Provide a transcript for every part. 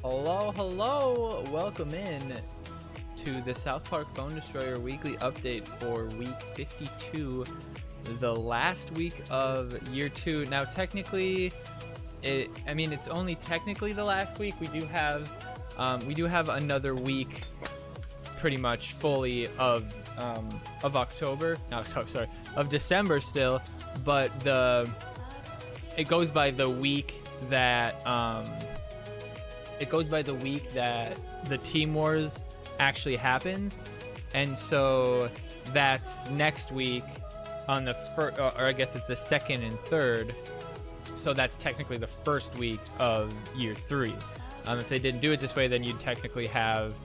Hello, hello! Welcome in to the South Park Phone Destroyer Weekly Update for week 52, the last week of year 2. Now, technically, it's only technically the last week. We do have another week, pretty much fully of December still, but it goes by the week that the Team Wars actually happens, and so that's next week on the first, or I guess it's the second and third. So that's technically the first week of year 3. If they didn't do it this way, then you'd technically have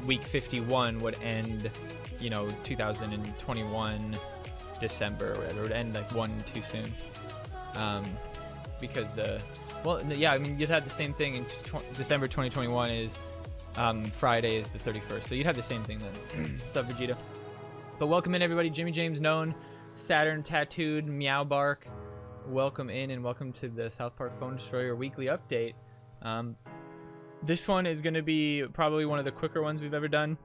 week 51 would end, 2021 December or whatever. It would end like one too soon, because you'd have the same thing in December 2021 is Friday is the 31st, so you'd have the same thing then. What's up, Vegeta? But welcome in, everybody. Jimmy James known, Saturn tattooed, Meow Bark. Welcome in and welcome to the South Park Phone Destroyer Weekly Update. This one is going to be probably one of the quicker ones we've ever done.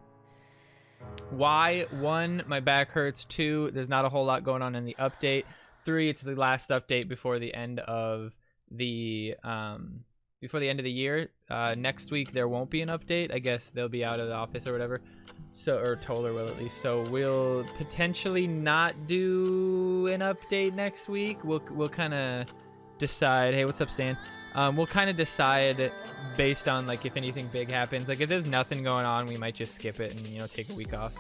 Why? 1, my back hurts. 2, there's not a whole lot going on in the update. 3, it's the last update before the end of the year. Next week there won't be an update. I guess they'll be out of the office or whatever. Or Toller will at least. So we'll potentially not do an update next week. We'll kind of decide. Hey, what's up, Stan? We'll kind of decide based on like if anything big happens. Like if there's nothing going on, we might just skip it and take a week off.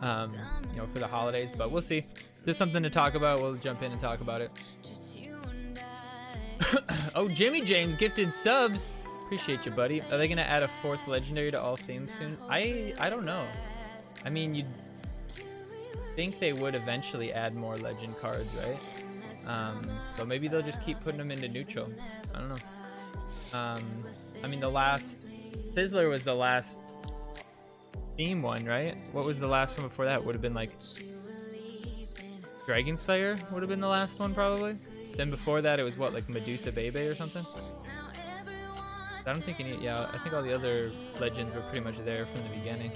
For the holidays. But we'll see. If there's something to talk about, we'll jump in and talk about it. Oh, Jimmy James gifted subs. Appreciate you, buddy. Are they gonna add a 4th legendary to all themes soon? I don't know. I mean, you'd think they would eventually add more legend cards, right? But maybe they'll just keep putting them into neutral. I don't know. The last Sizzler was the last theme one, right? What was the last one before that? Would have been like Dragon Slayer would have been the last one probably. Then before that, it was what, like Medusa Bebe or something? I don't think I think all the other legends were pretty much there from the beginning.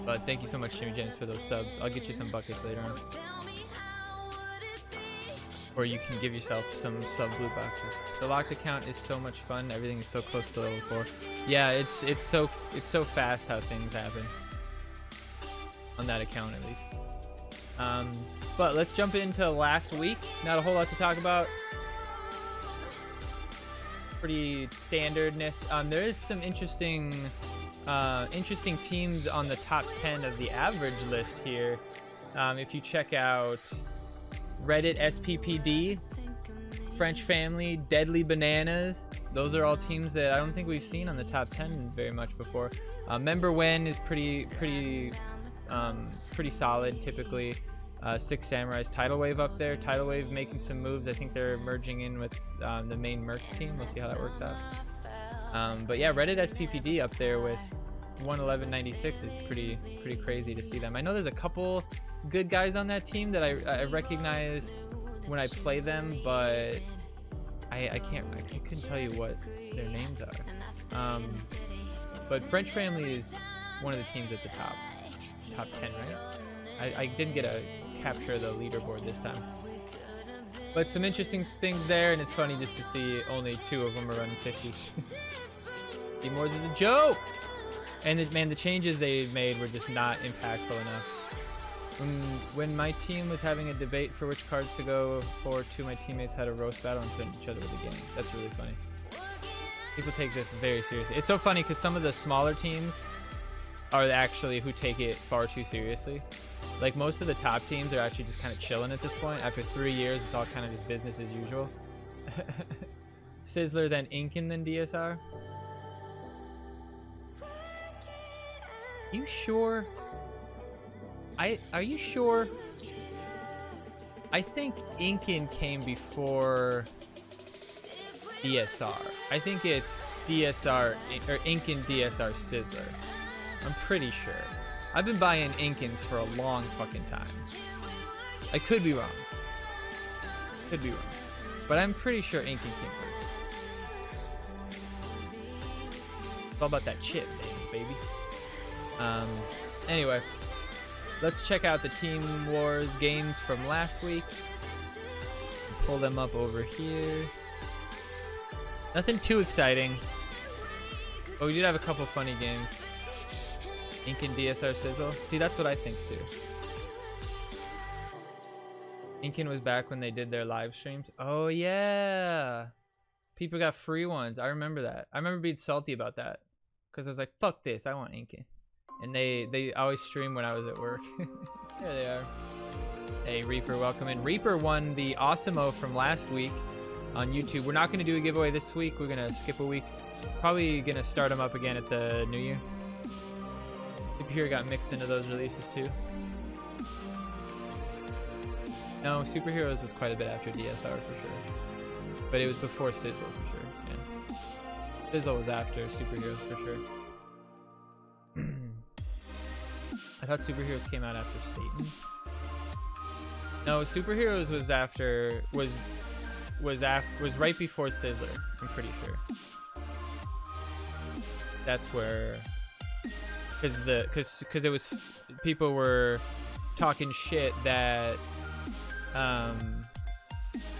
But thank you so much, Jimmy James, for those subs. I'll get you some buckets later on. Or you can give yourself some sub blue boxes. The locked account is so much fun. Everything is so close to level 4. Yeah, it's so fast how things happen. On that account, at least. But let's jump into last week. Not a whole lot to talk about. Pretty standardness. There is some interesting teams on the top 10 of the average list here. If you check out Reddit SPPD, French Family, Deadly Bananas, those are all teams that I don't think we've seen on the top 10 very much before. Member Wen is pretty solid typically. 6 Samurais, Tidal Wave up there. Tidal Wave making some moves. I think they're merging in with the main Mercs team. We'll see how that works out. But yeah, Reddit SPPD up there with 111.96 is pretty crazy to see them. I know there's a couple good guys on that team that I recognize when I play them, but I couldn't tell you what their names are. But French Family is one of the teams at the top 10, right? I didn't get a capture the leaderboard this time, but some interesting things there, and it's funny just to see only 2 of them are running 50. Team Wars is a joke, and the changes they made were just not impactful enough. When my team was having a debate for which cards to go for, 2 of my teammates had a roast battle and threatened each other with a game. That's really funny. People take this very seriously. It's so funny because some of the smaller teams are actually who take it far too seriously. Like most of the top teams are actually just kind of chilling at this point. After 3 years, it's all kind of just business as usual. Sizzler, then Inkin, then DSR. You sure? Are you sure? I think Inkin came before DSR. I think it's DSR or Inkin DSR Sizzler. I'm pretty sure. I've been buying Inkins for a long fucking time. I could be wrong. But I'm pretty sure Inkin came first. It's all about that chip, baby. Anyway, let's check out the Team Wars games from last week. Pull them up over here. Nothing too exciting, but we did have a couple funny games. Ink and DSR Sizzle. See, that's what I think too. Inkin was back when they did their live streams. Oh yeah, people got free ones. I remember that. I remember being salty about that because I was like, "Fuck this! I want Inkin." And they always stream when I was at work. There they are. Hey Reaper, welcome in. Reaper won the Awesemo from last week on YouTube. We're not going to do a giveaway this week. We're going to skip a week. Probably going to start them up again at the new year. Superhero got mixed into those releases too. No, Superheroes was quite a bit after DSR for sure. But it was before Sizzle for sure. Yeah. Sizzle was after Superheroes for sure. I thought Superheroes came out after Satan. No, Superheroes was after was right before Sizzler. I'm pretty sure. That's where, because it was, people were talking shit that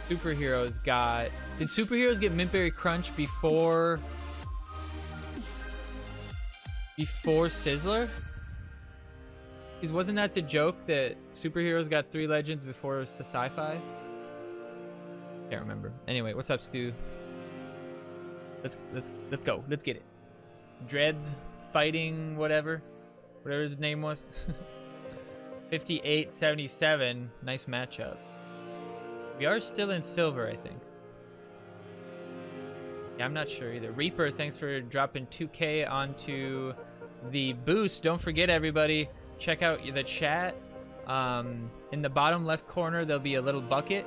Superheroes got. Did Superheroes get Mintberry Crunch before Sizzler? Because wasn't that the joke that Superheroes got 3 legends before sci-fi? Can't remember. Anyway, what's up, Stu? Let's go. Let's get it. Dreads fighting whatever his name was. 58-77. Nice matchup. We are still in silver, I think. Yeah, I'm not sure either. Reaper, thanks for dropping 2K onto the boost. Don't forget, everybody, check out the chat. In the bottom left corner, there'll be a little bucket,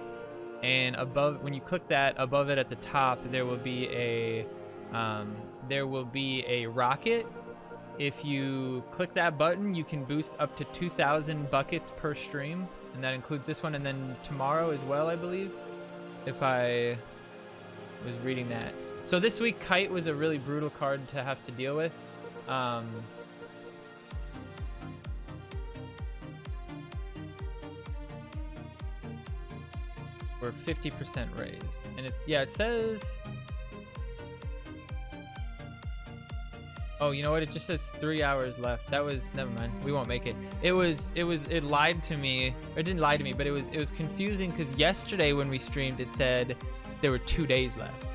and above, when you click that, above it at the top, there will be a rocket. If you click that button, you can boost up to 2,000 buckets per stream, and that includes this one, and then tomorrow as well, I believe, if I was reading that. So this week, Kite was a really brutal card to have to deal with. We're 50% raised, and it's, yeah, it says, oh, you know what, it just says 3 hours left. That was, never mind, we won't make it. It lied to me. It didn't lie to me, but it was confusing, because yesterday when we streamed, it said there were 2 days left.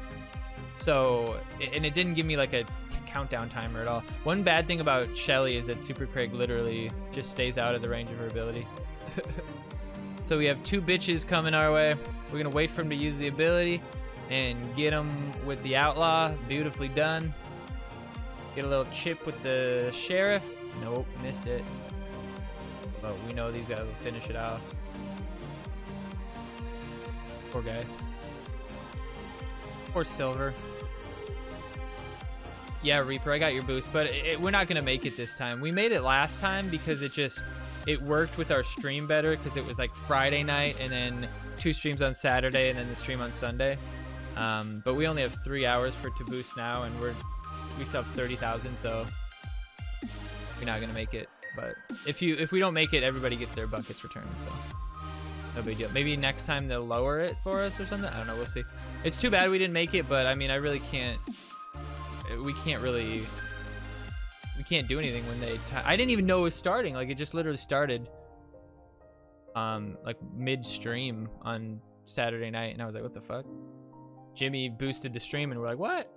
So, and it didn't give me like a countdown timer at all. One bad thing about Shelly is that Super Craig literally just stays out of the range of her ability. So we have 2 bitches coming our way. We're gonna wait for him to use the ability and get him with the outlaw. Beautifully done. Get a little chip with the sheriff. Nope, missed it. But we know these guys will finish it off. Poor guy. Poor Silver. Yeah, Reaper, I got your boost, but we're not gonna make it this time. We made it last time because it worked with our stream better, because it was like Friday night and then 2 streams on Saturday and then the stream on Sunday. But we only have 3 hours for it to boost now, and we still have 30,000, so we're not gonna make it. But if we don't make it, everybody gets their buckets returned, so no big deal. Maybe next time they'll lower it for us or something. I don't know. We'll see. It's too bad we didn't make it, but I mean, I really can't. We can't do anything when they. I didn't even know it was starting. Like, it just literally started. Like mid-stream on Saturday night, and I was like, "What the fuck?" Jimmy boosted the stream, and we're like, "What?"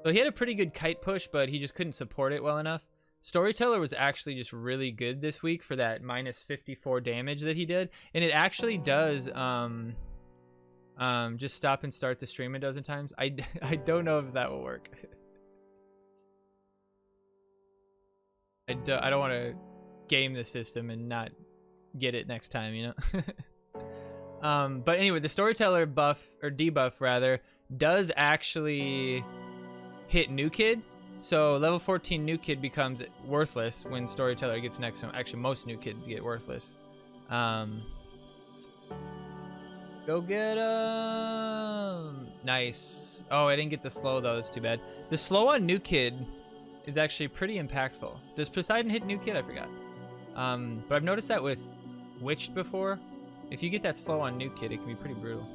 So he had a pretty good kite push, but he just couldn't support it well enough. Storyteller was actually just really good this week for that minus 54 damage that he did, and it actually does just stop and start the stream a dozen times. I don't know if that will work. I don't want to game the system and not get it next time, you know. But anyway, the Storyteller buff, or debuff rather, does actually hit New Kid. So level 14 New Kid becomes worthless when Storyteller gets next to him. Actually, most New Kids get worthless. Go get him! Nice. Oh, I didn't get the slow though. That's too bad. The slow on New Kid is actually pretty impactful. Does Poseidon hit New Kid? I forgot. But I've noticed that with Witched before. If you get that slow on New Kid, it can be pretty brutal.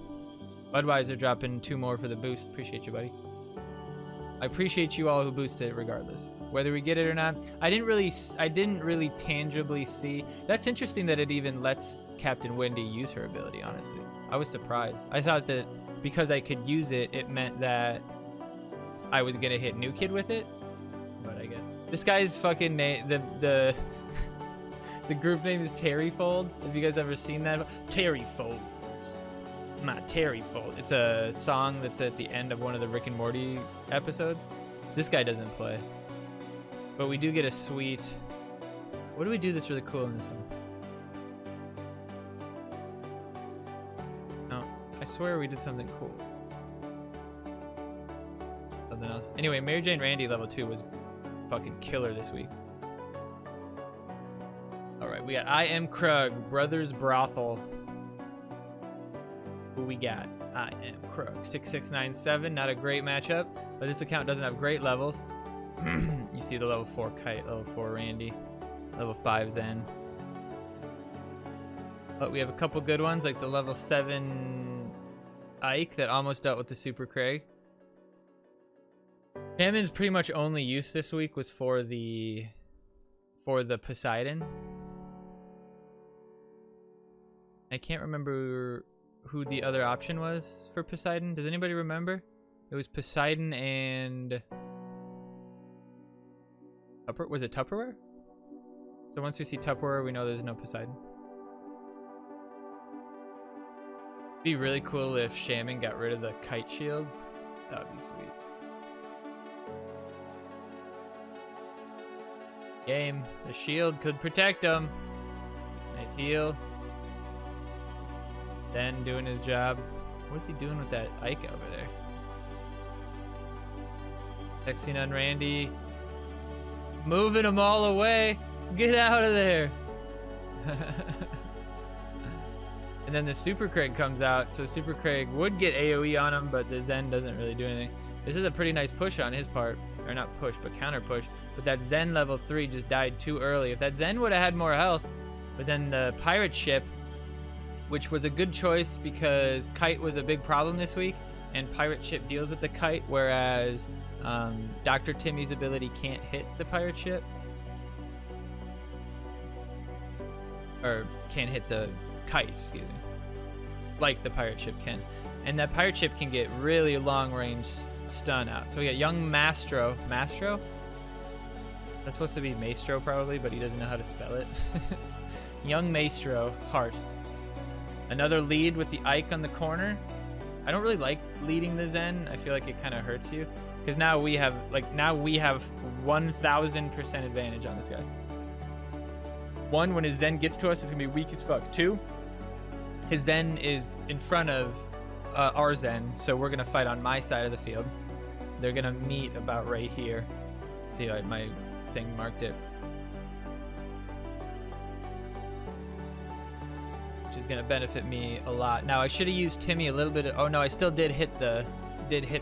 Budweiser dropping 2 more for the boost. Appreciate you, buddy. I appreciate you all who boosted it regardless. Whether we get it or not. I didn't really tangibly see. That's interesting that it even lets Captain Wendy use her ability, honestly. I was surprised. I thought that because I could use it, it meant that I was gonna hit New Kid with it. But I guess. This guy's fucking name, the group name is Terry Folds. Have you guys ever seen that? Terry Folds. Not Terry Folds. It's a song that's at the end of one of the Rick and Morty episodes. This guy doesn't play. But we do get a sweet... What do we do that's really cool in this one? No, I swear we did something cool. Something else. Anyway, Mary Jane Randy level 2 was fucking killer this week. Alright, we got I Am Krug, Brothers Brothel. Who we got? I Am Krug. 6697, not a great matchup, but this account doesn't have great levels. You see the level 4 Kite, level 4 Randy, level 5 Zen. But we have a couple good ones, like the level 7 Ike that almost dealt with the Super Craig. Hammond's pretty much only use this week was for the Poseidon. I can't remember who the other option was for Poseidon. Does anybody remember? It was Poseidon and... Was it Tupperware? So once we see Tupperware, we know there's no Poseidon. It'd be really cool if Shaman got rid of the kite shield. That would be sweet. Game. The shield could protect him. Nice heal. Then doing his job. What's he doing with that Ike over there? Sexy Nun Randy. Moving them all away. Get out of there. And then the Super Craig comes out. So Super Craig would get AoE on him, but the Zen doesn't really do anything. This is a pretty nice push on his part. Or not push, but counter push. But that Zen level 3 just died too early. If that Zen would have had more health, but then the pirate ship, which was a good choice because Kite was a big problem this week, and pirate ship deals with the Kite, whereas Dr. Timmy's ability can't hit the pirate ship. Or can't hit the Kite, excuse me. Like the pirate ship can. And that pirate ship can get really long range stun out. So we got young Mastro. Mastro? That's supposed to be Maestro probably, but he doesn't know how to spell it. Young Maestro, Heart. Another lead with the Ike on the corner. I don't really like leading the Zen. I feel like it kind of hurts you. Because now we have 1,000% advantage on this guy. 1, when his Zen gets to us, it's going to be weak as fuck. 2, his Zen is in front of our Zen, so we're going to fight on my side of the field. They're going to meet about right here. See, my thing marked it. Which is going to benefit me a lot. Now, I should have used Timmy a little bit. Oh, no, I still did hit the... you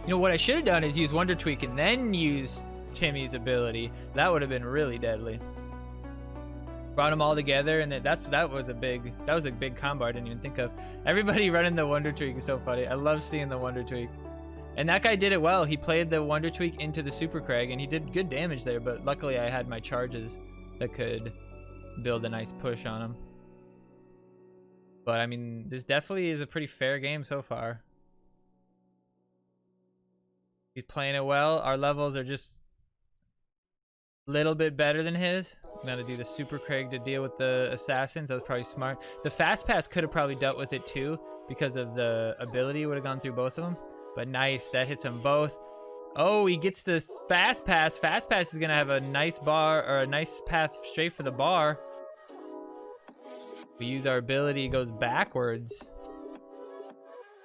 know, what I should have done is use Wonder Tweak and then use Timmy's ability. That would have been really deadly. Brought them all together, and that was a big combo I didn't even think of. Everybody running the Wonder Tweak is so funny. I love seeing the Wonder Tweak. And that guy did it well. He played the Wonder Tweak into the Super Craig, and he did good damage there, but luckily I had my charges that could build a nice push on him. But, I mean, this definitely is a pretty fair game so far. He's playing it well. Our levels are just a little bit better than his. I'm going to do the Super Craig to deal with the Assassins. That was probably smart. The Fast Pass could have probably dealt with it too because of the ability would have gone through both of them. But nice, that hits them both. Oh, he gets the Fast Pass. Fast Pass is going to have a nice bar, or a nice path straight for the bar. We use our ability, it goes backwards.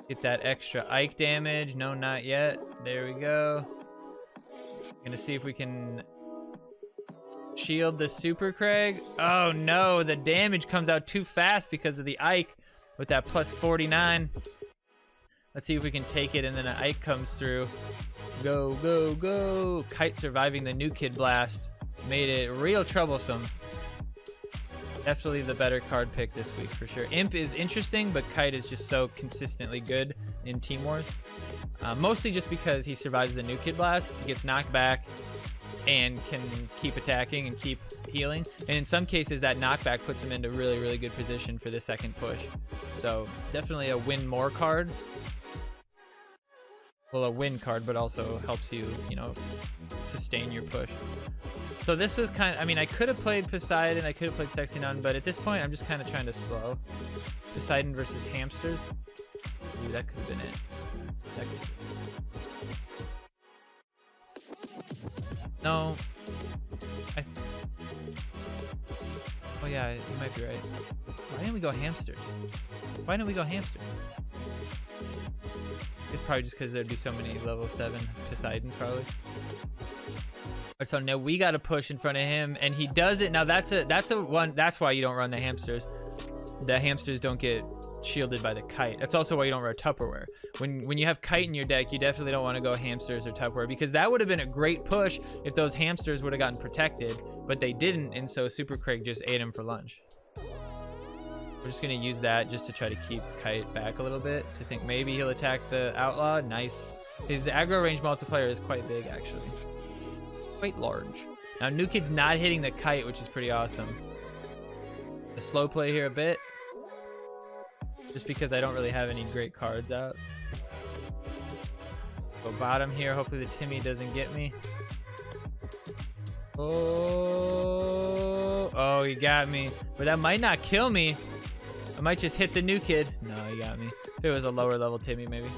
Get that extra Ike damage. No, not yet. There we go. Gonna see if we can shield the Super Craig. Oh no, the damage comes out too fast because of the Ike with that plus 49. Let's see if we can take it, and then an Ike comes through. Go, go, go. Kite surviving the new kid blast. Made it real troublesome. Definitely the better card pick this week for sure. Imp is interesting, but Kite is just so consistently good in Team Wars. Mostly just because he survives the new kid blast, he gets knocked back, and can keep attacking and keep healing. And in some cases, that knockback puts him into really, really good position for the second push. So definitely a win more card. Well, a win card, but also helps you, you know, sustain your push. So this was kind of, I mean, I could have played Poseidon, I could have played Sexy Nun, but at this point, I'm just kind of trying to slow. Poseidon versus Hamsters. Ooh, that could have been it. That could have been it. No. Oh yeah, you might be right. Why didn't we go Hamsters? Why didn't we go Hamsters? It's probably just because there'd be so many level 7 Poseidons, probably. So now we got to push in front of him, and he does it. Now that's why you don't run the Hamsters. The Hamsters don't get shielded by the Kite. That's also why you don't run Tupperware. When you have Kite in your deck, you definitely don't want to go Hamsters or Tupperware, because that would have been a great push if those Hamsters would have gotten protected, but they didn't, and so Super Craig just ate him for lunch. We're just going to use that just to try to keep Kite back a little bit, to think maybe he'll attack the Outlaw. Nice. His aggro range multiplier is quite big, actually. Quite large. Now, New Kid's not hitting the Kite, which is pretty awesome. The slow play here a bit, just because I don't really have any great cards out. Go bottom here. Hopefully the Timmy doesn't get me. Oh, he got me. But that might not kill me. I might just hit the new kid. No, he got me. If it was a lower level Timmy, maybe.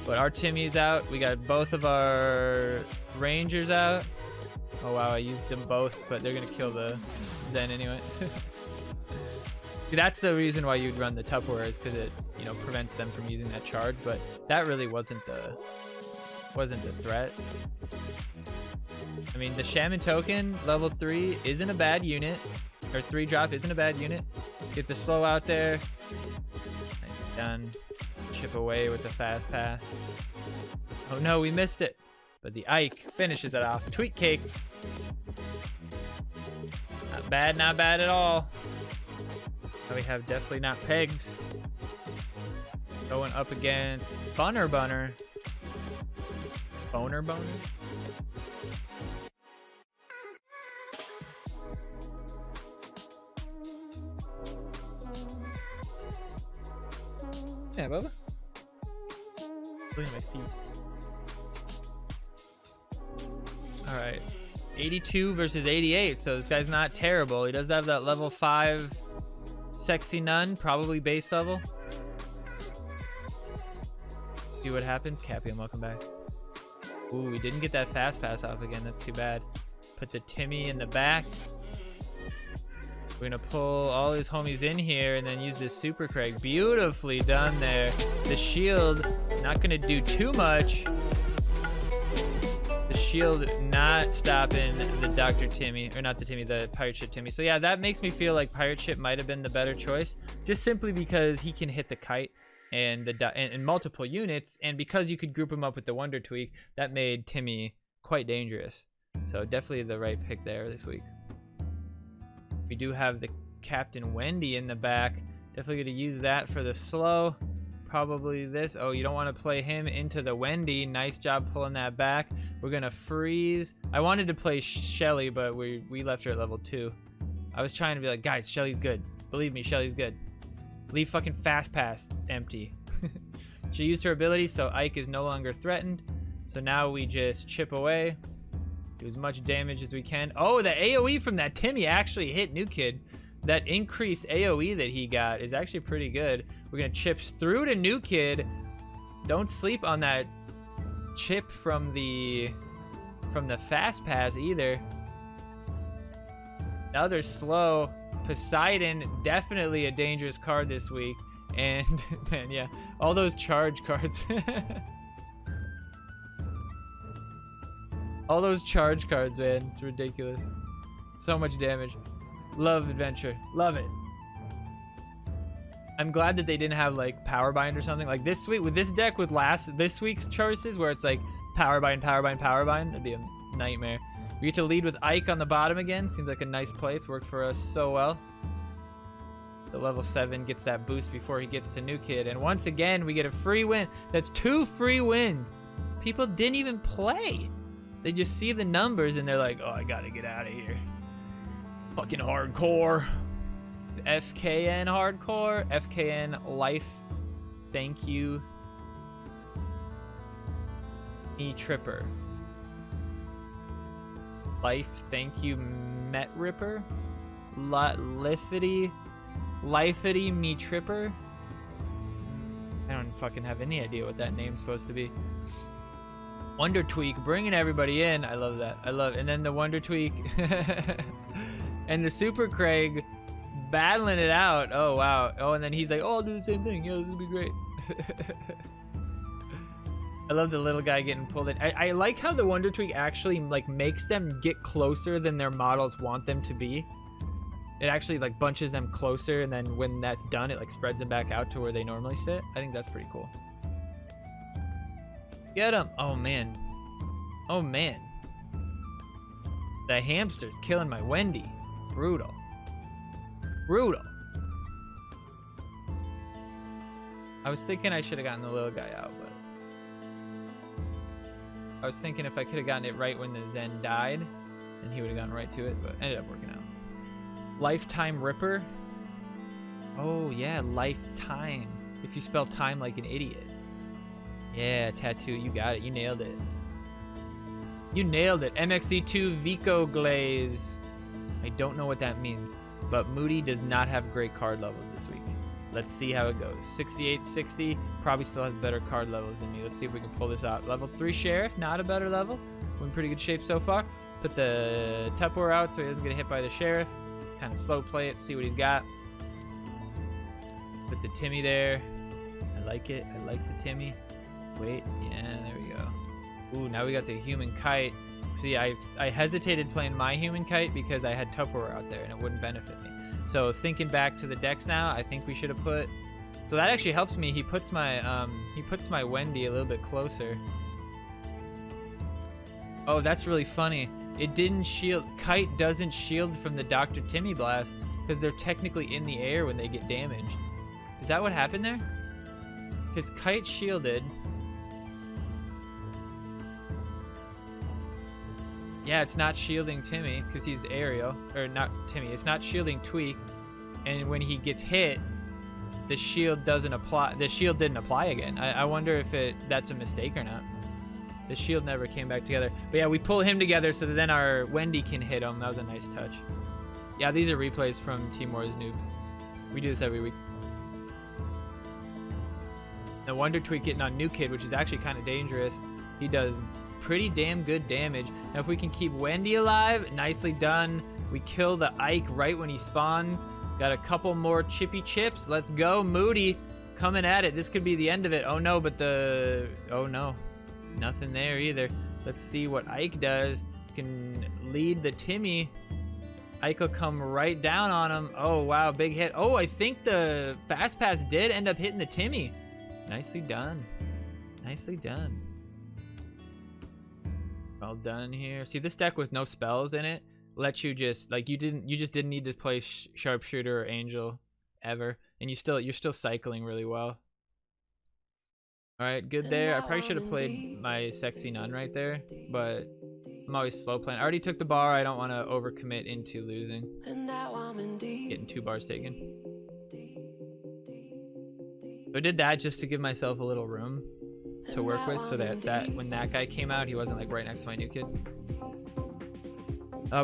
But our Timmy's out. We got both of our Rangers out. Oh, wow, I used them both, but they're going to kill the Zen anyway. See, that's the reason why you'd run the Tupperware, is because it, you know, prevents them from using that charge. But that really wasn't the threat. I mean, the Shaman token, level 3, isn't a bad unit. Or 3 drop isn't a bad unit. Get the slow out there. Nice, done. Chip away with the fast pass. Oh no, we missed it. But the Ike finishes it off. Tweet cake. Not bad at all. Now we have definitely not pegs. Going up against Bunner Bunner. Boner Boner? Yeah, Bubba. Look at my feet. Alright. 82 versus 88, so this guy's not terrible. He does have that level 5 Sexy Nun, probably base level. See what happens. Capian, welcome back. Ooh, we didn't get that fast pass off again. That's too bad. Put the Timmy in the back. We're gonna pull all his homies in here and then use this Super Craig. Beautifully done there. The shield, not gonna do too much. The shield not stopping the Dr. Timmy, or not the Timmy, the Pirate Ship Timmy. So yeah, that makes me feel like Pirate Ship might have been the better choice, just simply because he can hit the Kite and and multiple units, and because you could group him up with the Wonder Tweak, that made Timmy quite dangerous. So definitely the right pick there this week. We do have the Captain Wendy in the back. Definitely going to use that for the slow. Probably this. Oh, you don't want to play him into the Wendy. Nice job pulling that back. We're going to freeze. I wanted to play Shelly, but we left her at level 2. I was trying to be like, guys, Shelly's good. Believe me, Shelly's good. Leave fucking Fast Pass empty. She used her ability, so Ike is no longer threatened. So now we just chip away. Do as much damage as we can. Oh, the AoE from that Timmy actually hit New Kid. That increased AoE that he got is actually pretty good. We're gonna chip through to New Kid. Don't sleep on that chip from the fast pass either. Now they're slow. Poseidon, definitely a dangerous card this week. And man, yeah, all those charge cards. All those charge cards, man. It's ridiculous. So much damage. Love adventure. Love it. I'm glad that they didn't have like power bind or something like this week with this deck with this week's choices where it's like power bind. That'd be a nightmare. We get to lead with Ike on the bottom again. Seems like a nice play. It's worked for us so well. The level 7 gets that boost before he gets to New Kid. And once again, we get a free win. That's 2 free wins. People didn't even play. They just see the numbers and they're like, oh, I gotta get out of here. Fucking hardcore. FKN hardcore. FKN life. Thank you. E Tripper. Life, thank you, Met Ripper. Lifety me Tripper. I don't fucking have any idea what that name's supposed to be. Wonder Tweak, bringing everybody in. I love that. And then the Wonder Tweak and the Super Craig battling it out. Oh wow. Oh, and then he's like, oh, I'll do the same thing. Yeah, this will be great. I love the little guy getting pulled in. I like how the Wonder Tweak actually like makes them get closer than their models want them to be. It actually like bunches them closer, and then when that's done, it like spreads them back out to where they normally sit. I think that's pretty cool. Get him! Oh man. Oh man. The hamster's killing my Wendy. Brutal. Brutal. I was thinking I should have gotten the little guy out, but I was thinking if I could have gotten it right when the Zen died, then he would have gone right to it, but ended up working out. Lifetime Ripper. Oh yeah, lifetime. If you spell time like an idiot. Yeah, Tattoo, you got it. You nailed it. You nailed it. MXC2 Vico Glaze. I don't know what that means, but Moody does not have great card levels this week. Let's see how it goes. 68, 60, probably still has better card levels than me. Let's see if we can pull this out. Level 3 Sheriff, not a better level. We're in pretty good shape so far. Put the Tupperware out so he doesn't get hit by the Sheriff. Kind of slow play it, see what he's got. Put the Timmy there. I like it. I like the Timmy. Wait, yeah, there we go. Ooh, now we got the Human Kite. See, I hesitated playing my Human Kite because I had Tupperware out there and it wouldn't benefit me. So thinking back to the decks now, I think we should have put. So that actually helps me. He puts my Wendy a little bit closer. Oh, that's really funny. It didn't shield. Kite doesn't shield from the Dr. Timmy blast because they're technically in the air when they get damaged. Is that what happened there? Because Kite shielded. Yeah, it's not shielding Timmy because he's aerial, or not Timmy. It's not shielding Tweak, and when he gets hit, the shield doesn't apply. The shield didn't apply again. I wonder if that's a mistake or not. The shield never came back together. But yeah, we pull him together so that then our Wendy can hit him. That was a nice touch. Yeah, these are replays from Team Wars Noob. We do this every week. The Wonder Tweak getting on New Kid, which is actually kind of dangerous. He does pretty damn good damage. Now if we can keep Wendy alive, nicely done. We kill the Ike right when he spawns. Got a couple more chippy chips. Let's go, Moody. Coming at it. This could be the end of it. Oh no, but oh no. Nothing there either. Let's see what Ike does. Can lead the Timmy. Ike will come right down on him. Oh wow, big hit. Oh, I think the Fast Pass did end up hitting the Timmy. Nicely done. Nicely done. Well done here. See, this deck with no spells in it lets you just like you just didn't need to play Sharpshooter or Angel ever, and you're still cycling really well. All right, good there. I probably should have played my Sexy Nun right there, but I'm always slow playing. I already took the bar. I don't want to overcommit into losing. Getting 2 bars taken. So I did that just to give myself a little room to work with, so that when that guy came out, he wasn't like right next to my New Kid.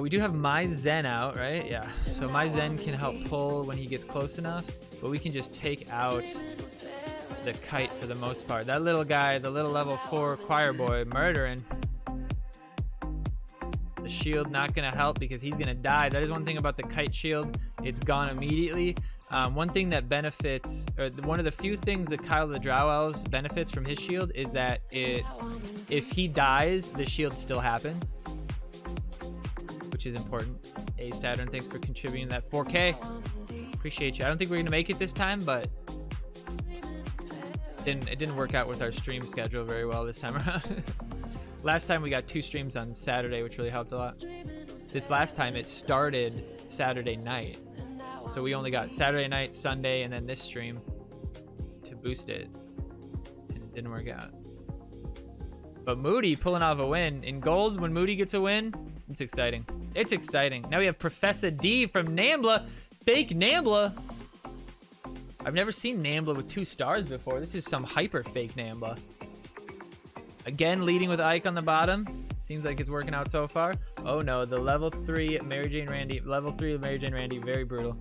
We do have my Zen out, right? Yeah. So my Zen can help pull when he gets close enough, but we can just take out the Kite for the most part. That little guy, the little level 4 choir boy, murdering. The shield not gonna help because he's gonna die. That is one thing about the Kite shield. It's gone immediately. One thing that benefits, or one of the few things that Kyle the Drow Elves benefits from his shield is that if he dies, the shield still happens, which is important. A Saturn, thanks for contributing that 4K. Appreciate you. I don't think we're gonna make it this time, but It didn't work out with our stream schedule very well this time around. Last time we got 2 streams on Saturday, which really helped a lot. This last time it started Saturday night. So we only got Saturday night, Sunday, and then this stream to boost it. And it didn't work out. But Moody pulling off a win. In gold, when Moody gets a win, it's exciting. It's exciting. Now we have Professor D from Nambla. Fake Nambla. I've never seen Nambla with 2 stars before. This is some hyper fake Nambla. Again, leading with Ike on the bottom. Seems like it's working out so far. Oh no, the level 3 Mary Jane Randy. Level 3 of Mary Jane Randy, very brutal.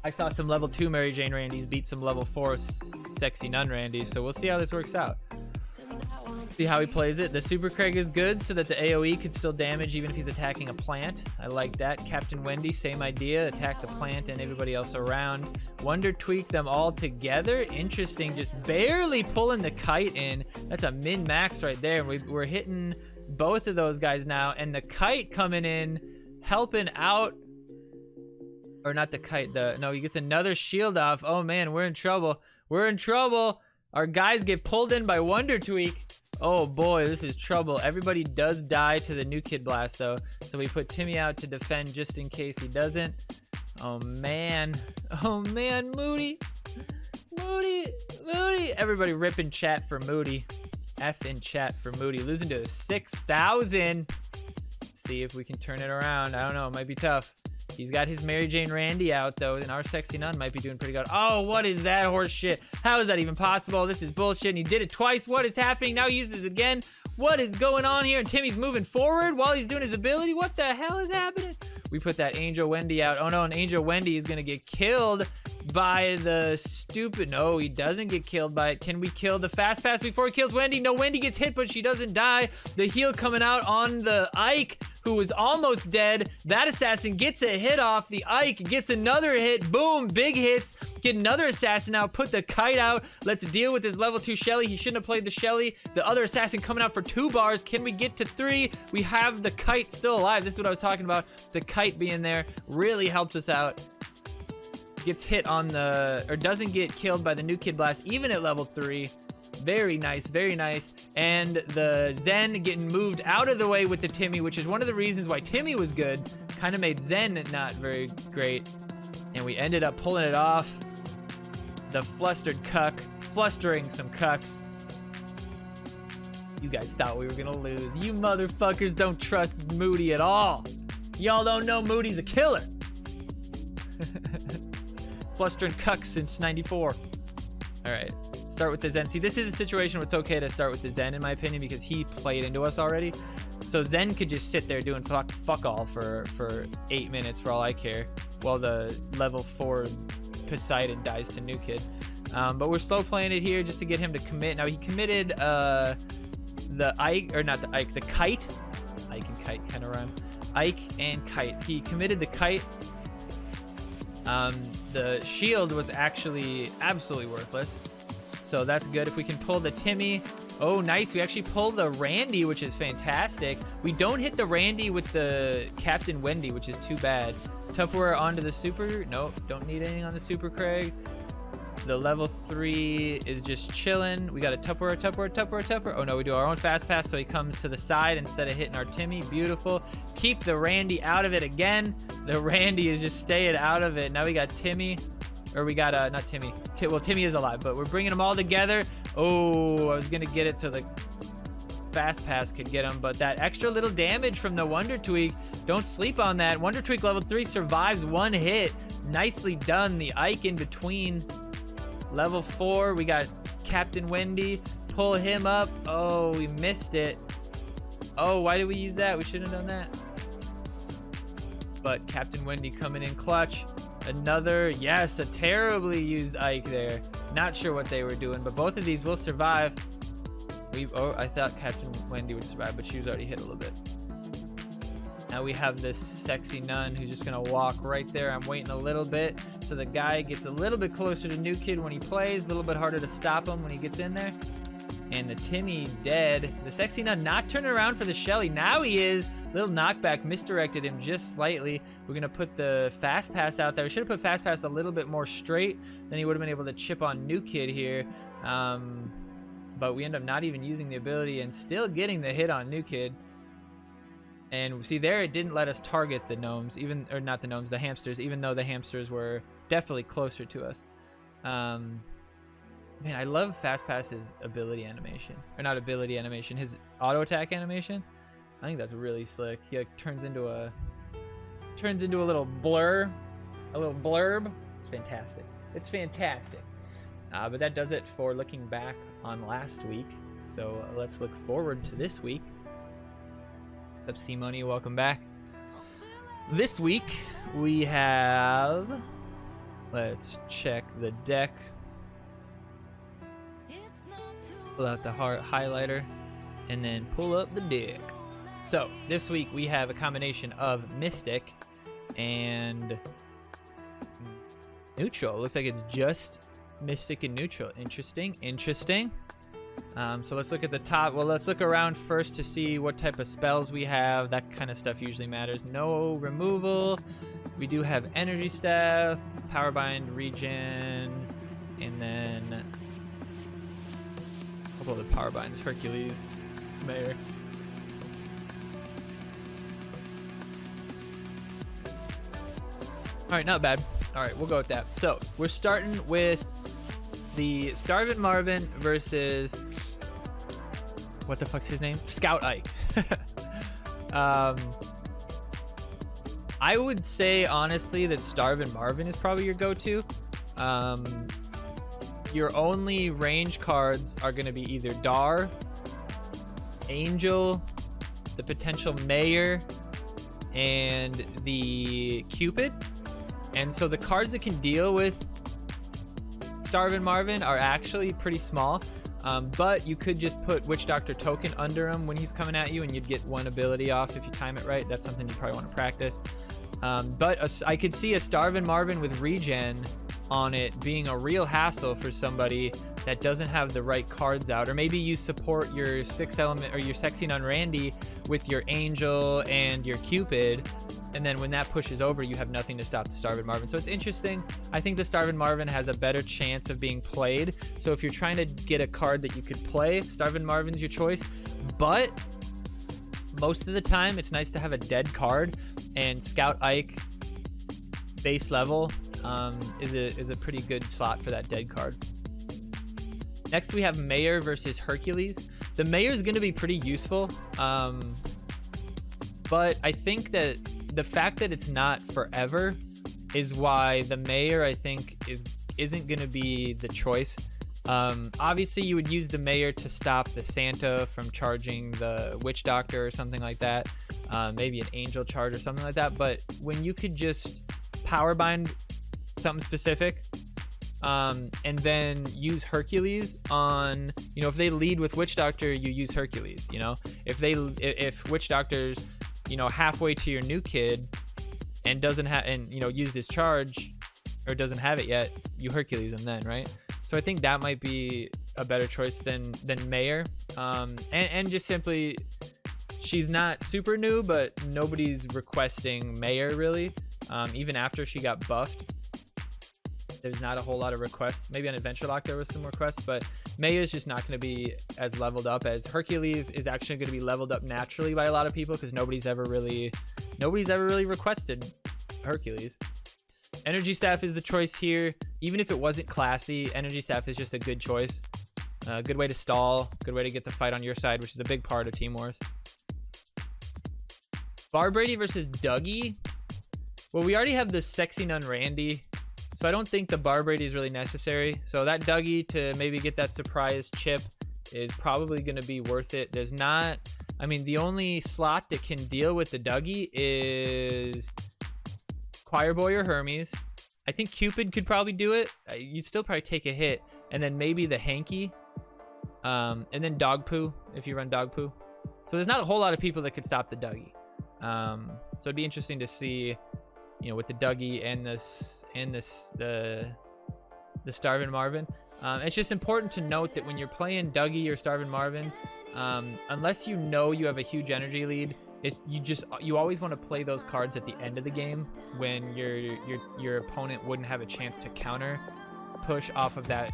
I saw some level 2 Mary Jane Randys beat some level 4 Sexy Nun Randys, so we'll see how this works out. See how he plays it. The Super Craig is good so that the AoE could still damage even if he's attacking a plant. I like that. Captain Wendy, same idea. Attack the plant and everybody else around. Wonder Tweak them all together. Interesting. Just barely pulling the kite in. That's a min-max right there. And we're hitting both of those guys now. And the kite coming in, helping out. Or not the kite. No, he gets another shield off. Oh, man, we're in trouble. We're in trouble. Our guys get pulled in by Wonder Tweak. Oh boy, this is trouble. Everybody does die to the new Kid Blast though. So we put Timmy out to defend just in case he doesn't. Oh man. Oh man, Moody. Moody. Moody. Everybody rip in chat for Moody. F in chat for Moody. Losing to 6,000. Let's see if we can turn it around. I don't know, it might be tough. He's got his Mary Jane Randy out though, and our Sexy Nun might be doing pretty good. Oh, what is that horse shit? How is that even possible? This is bullshit, and he did it twice. What is happening? Now he uses it again. What is going on here? And Timmy's moving forward while he's doing his ability. What the hell is happening? We put that Angel Wendy out. Oh no, and Angel Wendy is gonna get killed by the stupid... No, he doesn't get killed by it. Can we kill the fast pass before he kills Wendy? No, Wendy gets hit, but she doesn't die. The heal coming out on the Ike, who was almost dead. That assassin gets a hit off. The Ike gets another hit. Boom, big hits. Get another assassin out. Put the kite out. Let's deal with this level 2 Shelly. He shouldn't have played the Shelly. The other assassin coming out for 2 bars. Can we get to 3? We have the kite still alive. This is what I was talking about. The kite being there really helps us out. Gets hit on the... Or doesn't get killed by the new Kid Blast, even at level 3. Very nice, very nice. And the Zen getting moved out of the way with the Timmy, which is one of the reasons why Timmy was good. Kind of made Zen not very great. And we ended up pulling it off. The flustered cuck. Flustering some cucks. You guys thought we were gonna lose. You motherfuckers don't trust Moody at all. Y'all don't know Moody's a killer. Flustering cucks since 94. All right. Start with the Zen. See, this is a situation where it's okay to start with the Zen, in my opinion, because he played into us already. So Zen could just sit there doing fuck all for 8 minutes for all I care, while the level 4 Poseidon dies to New Kid. But we're slow playing it here just to get him to commit. Now he committed the Ike, or not the Ike, the kite. Ike and kite kind of rhyme. Ike and kite. He committed the kite. The shield was actually absolutely worthless. So that's good. If we can pull the Timmy. Oh, nice. We actually pulled the Randy, which is fantastic. We don't hit the Randy with the Captain Wendy, which is too bad. Tupperware onto the Super. Nope, don't need anything on the Super Craig. The level 3 is just chilling. We got a Tupperware. Oh no, we do our own fast pass, so he comes to the side instead of hitting our Timmy. Beautiful. Keep the Randy out of it again. The Randy is just staying out of it. Now we got Timmy. Or we got, not Timmy. Well, Timmy is alive, but we're bringing them all together. Oh, I was going to get it so the fast pass could get him, but that extra little damage from the Wonder Tweak, don't sleep on that. Wonder Tweak level 3 survives 1 hit. Nicely done. The Ike in between. Level 4, we got Captain Wendy. Pull him up. Oh, we missed it. Oh, why did we use that? We shouldn't have done that. But Captain Wendy coming in clutch. Another, yes, a terribly used Ike there. Not sure what they were doing, but both of these will survive. Oh, I thought Captain Wendy would survive, but she was already hit a little bit. Now we have this Sexy Nun who's just gonna walk right there. I'm waiting a little bit so the guy gets a little bit closer to New Kid when he plays, a little bit harder to stop him when he gets in there. And the Timmy dead. The Sexy Nun not turning around for the Shelly. Now he is. Little knockback misdirected him just slightly. We're going to put the fast pass out there. We should have put fast pass a little bit more straight. Then he would have been able to chip on New Kid here. But we end up not even using the ability and still getting the hit on New Kid. And see there, it didn't let us target the gnomes, or not the gnomes, the hamsters, even though the hamsters were definitely closer to us. Man, I love Fast Pass's ability animation, or not ability animation, his auto attack animation. I think that's really slick. He like turns into a little blur, a little blurb. It's fantastic. It's fantastic. But that does it for looking back on last week. So let's look forward to this week. What's up, C-Money? Welcome back. This week we have, let's check the deck. Pull out the highlighter and then pull up the deck. So this week we have a combination of Mystic and Neutral. Looks like it's just Mystic and Neutral. Interesting. So let's look at the top. Well, let's look around first to see what type of spells we have. That kind of stuff usually matters. No removal. We do have Energy Staff, Power Bind, Regen, and then a couple of the Power Binds, Hercules, Mayor. All right, not bad. All right, we'll go with that. So we're starting with the Starvin' Marvin versus, what the fuck's his name? Scout Ike. I would say honestly that Starvin' Marvin is probably your go-to. Your only range cards are going to be either Dar, Angel, the potential Mayor, and the Cupid. And so the cards that can deal with Starvin' Marvin are actually pretty small. But you could just put Witch Doctor Token under him when he's coming at you, and you'd get one ability off if you time it right. That's something you probably want to practice. But I could see a Starvin' Marvin with Regen on it being a real hassle for somebody that doesn't have the right cards out. Or maybe you support your 6 element or your Sexy Nun Randy with your Angel and your Cupid, and then when that pushes over, you have nothing to stop the Starvin' Marvin. So it's interesting. I think the Starvin' Marvin has a better chance of being played. So if you're trying to get a card that you could play, Starvin' Marvin's your choice. But most of the time, it's nice to have a dead card, and Scout Ike base level is a pretty good slot for that dead card. Next, we have Mayor versus Hercules. The Mayor is going to be pretty useful, but I think that the fact that it's not forever is why the Mayor, I think, isn't going to be the choice. Obviously, you would use the Mayor to stop the Santa from charging the Witch Doctor or something like that. Maybe an Angel charge or something like that. But when you could just power bind something specific, and then use Hercules on, if they lead with Witch Doctor, you use Hercules. If Witch Doctor's halfway to your New Kid and doesn't have, and used his charge or doesn't have it yet, you Hercules him then, right? So I think that might be a better choice than Mayor. And just simply, she's not super new, but nobody's requesting Mayor really. Even after she got buffed, there's not a whole lot of requests. Maybe on Adventure Lock there was some requests, but Mayor is just not going to be as leveled up as Hercules is actually going to be leveled up naturally by a lot of people, because nobody's ever really requested Hercules. Energy Staff is the choice here. Even if it wasn't classy, Energy Staff is just a good choice. Good way to stall, good way to get the fight on your side, which is a big part of Team Wars. Bar Brady versus Dougie. Well, we already have the Sexy Nun Randy, so I don't think the Bar Brady is really necessary. So that Dougie to maybe get that surprise chip is probably going to be worth it. There's not, the only slot that can deal with the Dougie is Choir Boy or Hermes. I think Cupid could probably do it. You'd still probably take a hit. And then maybe the Hanky. And then Dog Poo, if you run Dog Poo. So there's not a whole lot of people that could stop the Dougie. So it'd be interesting to see, with the Dougie and the Starvin' Marvin. It's just important to note that when you're playing Dougie or Starvin' Marvin, unless you have a huge energy lead, You always want to play those cards at the end of the game when your opponent wouldn't have a chance to counter push off of that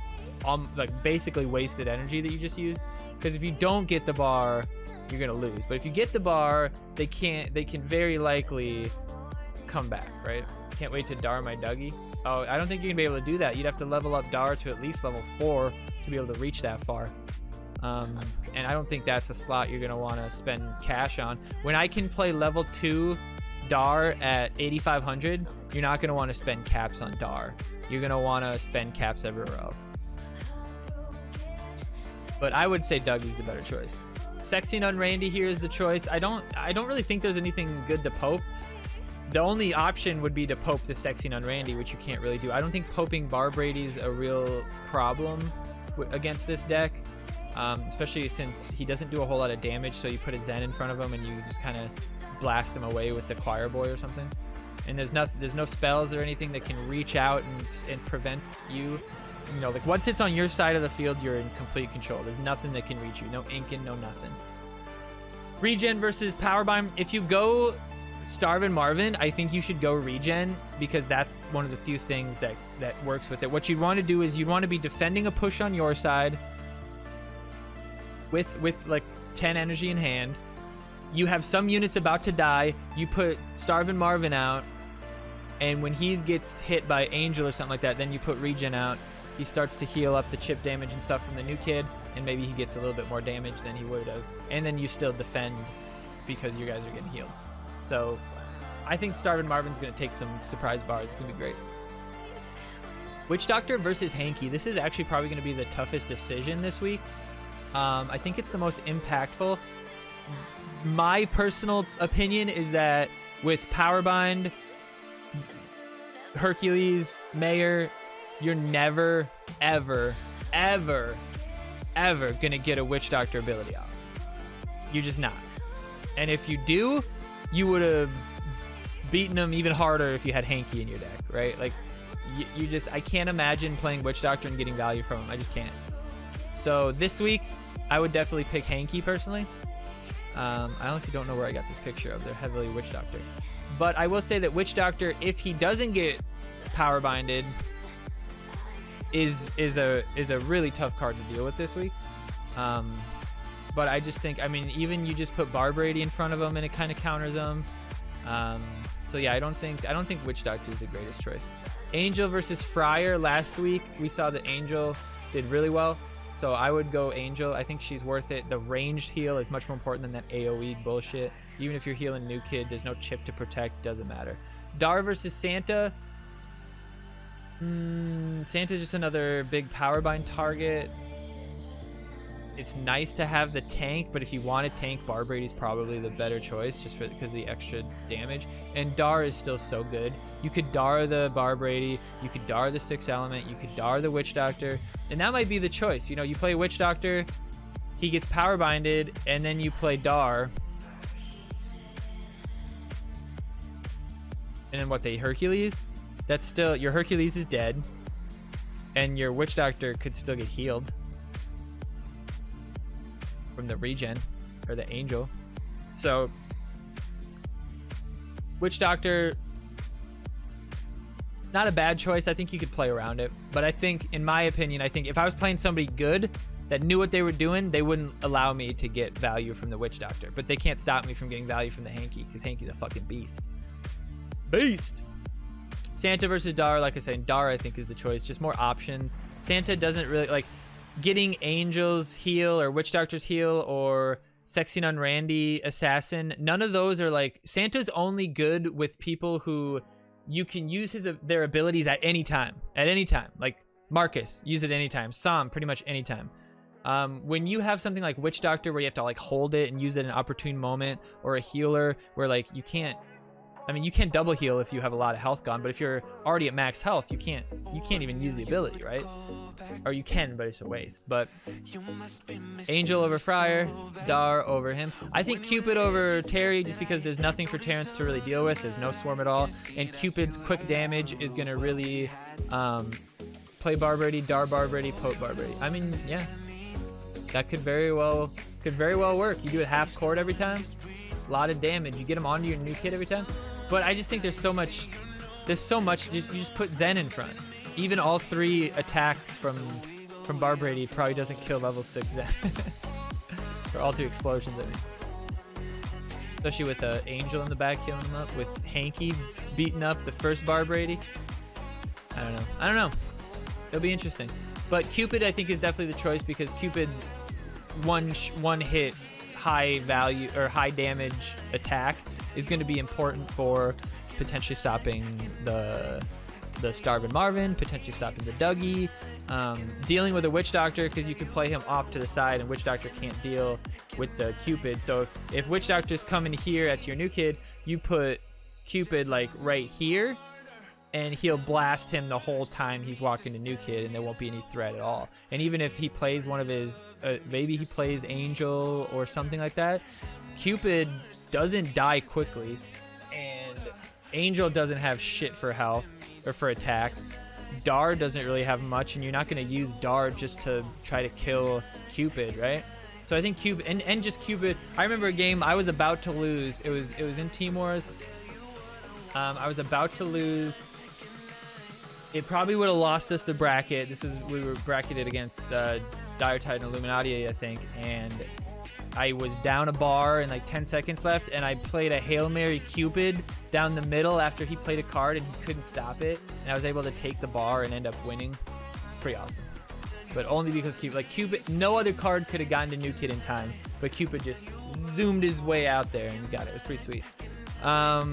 like basically wasted energy that you just used. Because if you don't get the bar, you're gonna lose. But if you get the bar, they can very likely come back, right? Can't wait to Dar my Dougie. Oh, I don't think you're gonna be able to do that. You'd have to level up Dar to at least level 4 to be able to reach that far. And I don't think that's a slot you're gonna want to spend cash on. When I can play level 2 Dar at 8,500, you're not gonna want to spend caps on Dar. You're gonna want to spend caps everywhere else. But I would say Dougie's the better choice. Sexy and Unrandy here is the choice. I don't really think there's anything good to pope. The only option would be to pope the Sexy and Unrandy, which you can't really do. I don't think poping Bar Brady's a real problem against this deck, especially since he doesn't do a whole lot of damage. So you put a Zen in front of him and you just kind of blast him away with the Choir Boy or something. And there's no spells or anything that can reach out and prevent you. You know, like once it's on your side of the field, you're in complete control. There's nothing that can reach you. No Inkin, no nothing. Regen versus Powerbind. If you go Starvin' Marvin, I think you should go Regen because that's one of the few things that works with it. What you'd want to do is you'd want to be defending a push on your side with like 10 energy in hand. You have some units about to die. You put Starvin' Marvin out, and when he gets hit by Angel or something like that, then you put Regen out. He starts to heal up the chip damage and stuff from the new kid, and maybe he gets a little bit more damage than he would have. And then you still defend because you guys are getting healed. So I think Starvin' Marvin's going to take some surprise bars. It's going to be great. Witch Doctor versus Hanky. This is actually probably going to be the toughest decision this week. I think it's the most impactful. My personal opinion is that with Powerbind, Hercules, Mayor, you're never, ever, ever, ever going to get a Witch Doctor ability off. You're just not. And if you do, you would have beaten him even harder if you had Hanky in your deck, right? Like, you just, I can't imagine playing Witch Doctor and getting value from him. I just can't. So this week, I would definitely pick Hanky personally. I honestly don't know where I got this picture of. They're heavily Witch Doctor. But I will say that Witch Doctor, if he doesn't get power binded, is a really tough card to deal with this week. But I just think, I mean, even you just put Bar Brady in front of him and it kind of counters them. So yeah, I don't think Witch Doctor is the greatest choice. Angel versus Friar. Last week we saw that Angel did really well, so I would go Angel. I think she's worth it. The ranged heal is much more important than that AoE bullshit. Even if you're healing new kid, there's no chip to protect, doesn't matter. Dar versus Santa. Santa's just another big powerbind target. It's nice to have the tank, but if you want to tank, Bar Brady's probably the better choice just because of the extra damage. And Dar is still so good. You could Dar the Bar Brady, you could Dar the 6 element, you could Dar the Witch Doctor, and that might be the choice. You know, you play Witch Doctor, he gets power binded, and then you play Dar. And then what, they Hercules? That's still, your Hercules is dead, and your Witch Doctor could still get healed from the regen or the Angel. So Witch Doctor, not a bad choice. I think you could play around it, but I think, in my opinion, I think if I was playing somebody good that knew what they were doing, they wouldn't allow me to get value from the Witch Doctor, but they can't stop me from getting value from the Hanky because Hanky's a fucking beast. Santa versus Dar, like I said, Dar I think is the choice. Just more options. Santa doesn't really, like, getting Angel's heal or Witch Doctor's heal or Sexy and Unrandy Assassin, none of those are like, Santa's only good with people who you can use their abilities at any time. Like Marcus, use it anytime. Sam, pretty much anytime. When you have something like Witch Doctor where you have to like hold it and use it in an opportune moment, or a healer where like you can't, I mean, you can double heal if you have a lot of health gone, but if you're already at max health, you can't even use the ability, right? Or you can, but it's a waste. But Angel over Friar, Dar over him. I think Cupid over Terry, just because there's nothing for Terrence to really deal with. There's no swarm at all, and Cupid's quick damage is gonna really play Bar Brady, Dar Bar Brady, Pope Bar Brady. I mean, yeah, that could very well work. You do it half court every time. A lot of damage. You get them onto your new kid every time. But I just think there's so much. You just put Zen in front. Even all 3 attacks from Bar Brady probably doesn't kill level 6 Zen. Or all 3 explosions, I mean. Especially with Angel in the back healing him up, with Hanky beating up the first Bar Brady. I don't know. It'll be interesting. But Cupid, I think, is definitely the choice because Cupid's one hit high value or high damage attack is going to be important for potentially stopping the Starvin' Marvin, potentially stopping the Dougie, dealing with a Witch Doctor because you can play him off to the side and Witch Doctor can't deal with the Cupid. So if Witch Doctor's coming here at your new kid, you put Cupid like right here and he'll blast him the whole time he's walking to new kid and there won't be any threat at all. And even if he plays one of his, maybe he plays Angel or something like that, Cupid doesn't die quickly and Angel doesn't have shit for health or for attack. Dar doesn't really have much and you're not going to use Dar just to try to kill Cupid, right? So I think Cupid and just Cupid. I remember a game I was about to lose. It was in Team Wars. I was about to lose. It probably would have lost us the bracket. We were bracketed against Dire Tide and Illuminati, I think, and I was down a bar and like 10 seconds left, and I played a Hail Mary Cupid down the middle after he played a card and he couldn't stop it, and I was able to take the bar and end up winning. It's pretty awesome. But only because Cupid, no other card could have gotten to New Kid in time, but Cupid just zoomed his way out there and got it. It was pretty sweet. All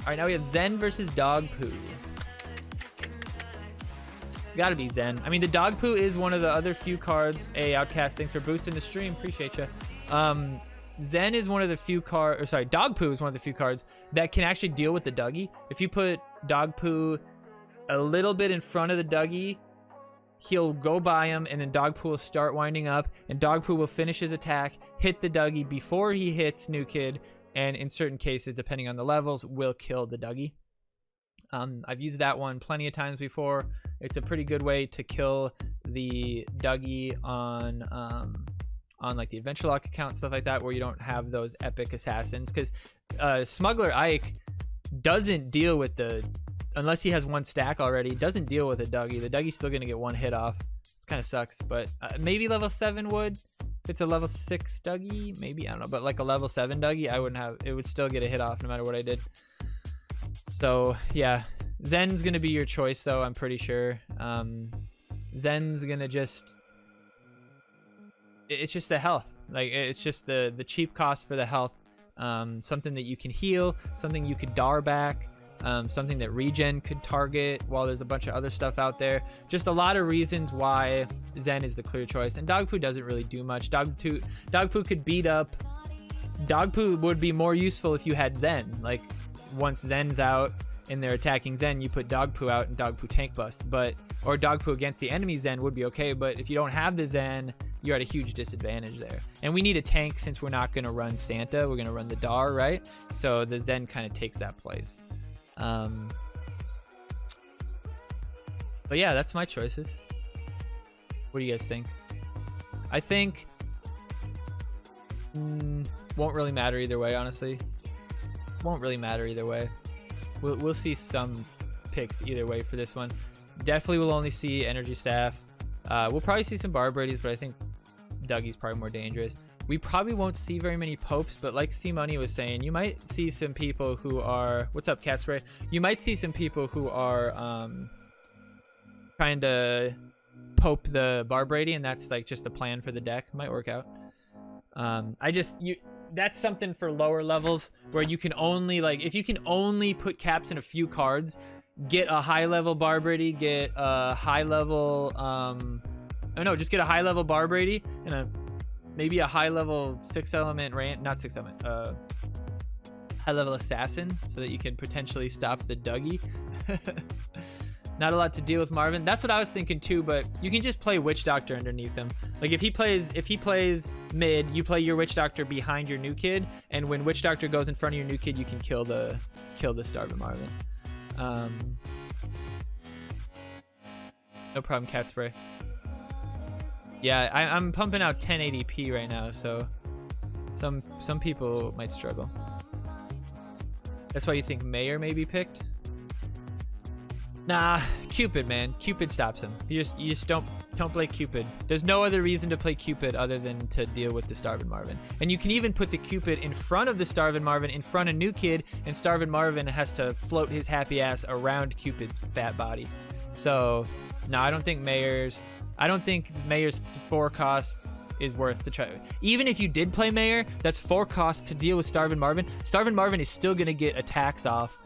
right, now we have Zen versus Dog Poo. Gotta be Zen. I mean, the Dog Poo is one of the other few cards. Hey, Outcast, thanks for boosting the stream. Appreciate you. Zen is one of the few cards, or sorry, Dog Poo is one of the few cards that can actually deal with the Dougie. If you put Dog Poo a little bit in front of the Dougie, he'll go by him, and then Dog Poo will start winding up, and Dog Poo will finish his attack, hit the Dougie before he hits New Kid, and in certain cases, depending on the levels, will kill the Dougie. I've used that one plenty of times before. It's a pretty good way to kill the Dougie on like the Adventure Lock account, stuff like that, where you don't have those epic assassins. Because Smuggler Ike doesn't deal with unless he has one stack already, doesn't deal with a Dougie. The Dougie's still going to get one hit off. It kind of sucks, but maybe level 7 would. If it's a level 6 Dougie, maybe, I don't know. But like a level 7 Dougie, I wouldn't have, it would still get a hit off no matter what I did. So yeah, Zen's gonna be your choice though, I'm pretty sure. Zen's gonna it's just the health. Like, it's just the cheap cost for the health. Something that you can heal, something you could Dar back, something that regen could target while there's a bunch of other stuff out there. Just a lot of reasons why Zen is the clear choice. And Dog Poo doesn't really do much. Dog Poo could beat up. Dog Poo would be more useful if you had Zen. Like, once Zen's out and they're attacking Zen, you put Dog Poo out and Dog Poo tank busts. Or Dog Poo against the enemy Zen would be okay, but if you don't have the Zen, you're at a huge disadvantage there. And we need a tank since we're not going to run Santa. We're going to run the Dar, right? So the Zen kind of takes that place. But yeah, that's my choices. What do you guys think? I think won't really matter either way, honestly. Won't really matter either way. We'll see some picks either way for this one. Definitely will only see Energy Staff. We'll probably see some Bar Bradies, but I think Dougie's probably more dangerous. We probably won't see very many Popes, but like C Money was saying, you might see some people who are... What's up, Cat Spray? You might see some people who are trying to Pope the Bar Brady, and that's like just the plan for the deck. Might work out. That's something for lower levels where you can only, like, if you can only put caps in a few cards, get a high level Bar Brady, get a high level just get a high level Bar Brady and maybe a high level 6-element high level assassin so that you can potentially stop the Dougie. Not a lot to deal with Marvin. That's what I was thinking too, but you can just play Witch Doctor underneath him. Like, if he plays mid, you play your Witch Doctor behind your new kid, and when Witch Doctor goes in front of your new kid, you can kill the Starvin' Marvin. No problem, Cat Spray. Yeah, I'm pumping out 1080p right now, so some people might struggle. That's why you think Mayor may be picked? Nah, Cupid, man. Cupid stops him. You just don't play Cupid. There's no other reason to play Cupid other than to deal with the Starvin' Marvin. And you can even put the Cupid in front of the Starvin' Marvin, in front of New Kid, and Starvin' Marvin has to float his happy ass around Cupid's fat body. So, no, I don't think Mayor's 4 cost is worth to try. Even if you did play Mayor, that's 4 costs to deal with Starvin' Marvin. Starvin' Marvin is still gonna get attacks off.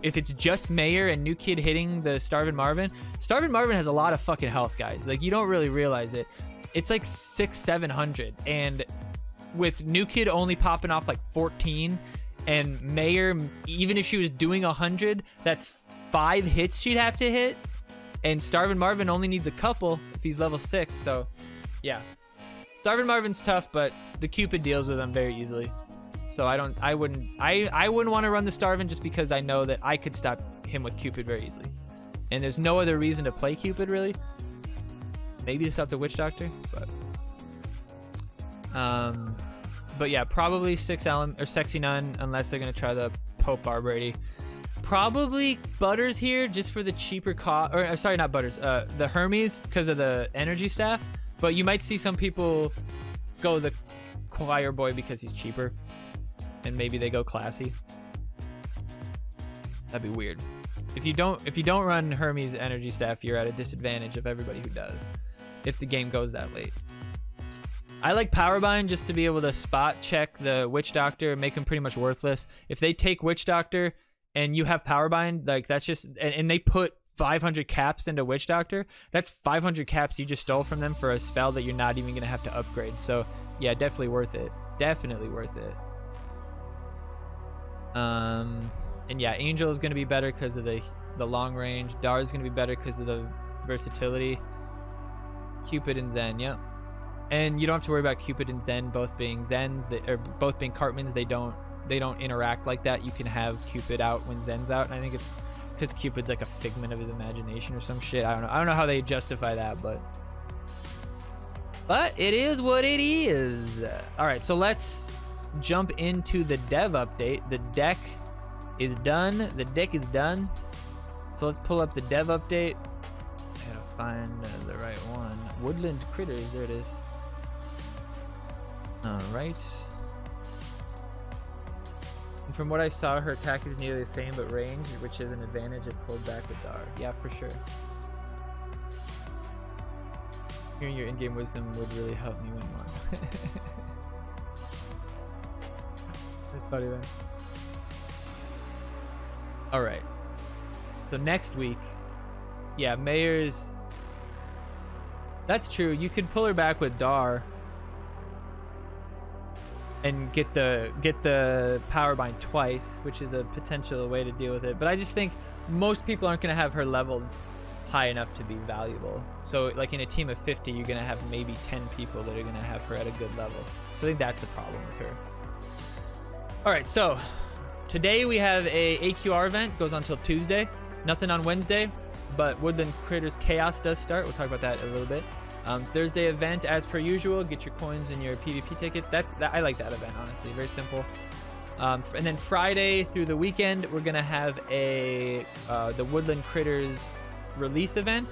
If it's just Mayor and New Kid hitting the Starvin' Marvin has a lot of fucking health, guys. Like, you don't really realize it. It's like 600-700, and with New Kid only popping off like 14, and Mayor, even if she was doing 100, that's 5 hits she'd have to hit, and Starvin' Marvin only needs a couple if he's level 6. So yeah, Starvin' Marvin's tough, but the Cupid deals with him very easily. So I wouldn't want to run the Starvin just because I know that I could stop him with Cupid very easily. And there's no other reason to play Cupid, really. Maybe to stop the Witch Doctor, but yeah, probably 6 or Sexy Nun, unless they're gonna try the Pope Barbrady. Probably Butters here, just for the cheaper cost, or sorry, not Butters, the Hermes, because of the energy staff. But you might see some people go the Choir Boy because he's cheaper, and maybe they go classy. That'd be weird. If you don't run Hermes energy staff, you're at a disadvantage of everybody who does, if the game goes that late. I like Powerbind just to be able to spot check the Witch Doctor and make him pretty much worthless. If they take Witch Doctor and you have Powerbind, like, that's just, and they put 500 caps into Witch Doctor, that's 500 caps you just stole from them for a spell that you're not even gonna have to upgrade. So yeah, definitely worth it. Definitely worth it. And yeah, Angel is gonna be better because of the long range. Dar is gonna be better because of the versatility. Cupid and Zen, yeah. And you don't have to worry about Cupid and Zen both being Zens, or both being Cartmans. They don't interact like that. You can have Cupid out when Zen's out, and I think it's because Cupid's like a figment of his imagination or some shit. I don't know how they justify that, but it is what it is. All right, so let's jump into the dev update. The deck is done. The deck is done. So let's pull up the dev update. I gotta find the right one. Woodland Critters, there it is. All right. And from what I saw, her attack is nearly the same, but range, which is an advantage, it pulled back with Dar. Yeah, for sure. Hearing your in-game wisdom would really help me win more. That's funny, man. All right. So next week, yeah, Mayor's. That's true. You could pull her back with Dar and get the Powerbind twice, which is a potential way to deal with it. But I just think most people aren't going to have her leveled high enough to be valuable. So like in a team of 50, you're going to have maybe 10 people that are going to have her at a good level. So I think that's the problem with her. All right, so today we have a AQR event, goes on till Tuesday. Nothing on Wednesday, but Woodland Critters Chaos does start. We'll talk about that in a little bit. Thursday event, as per usual, get your coins and your PvP tickets. I like that event, honestly, very simple. And then Friday through the weekend, we're gonna have the Woodland Critters release event,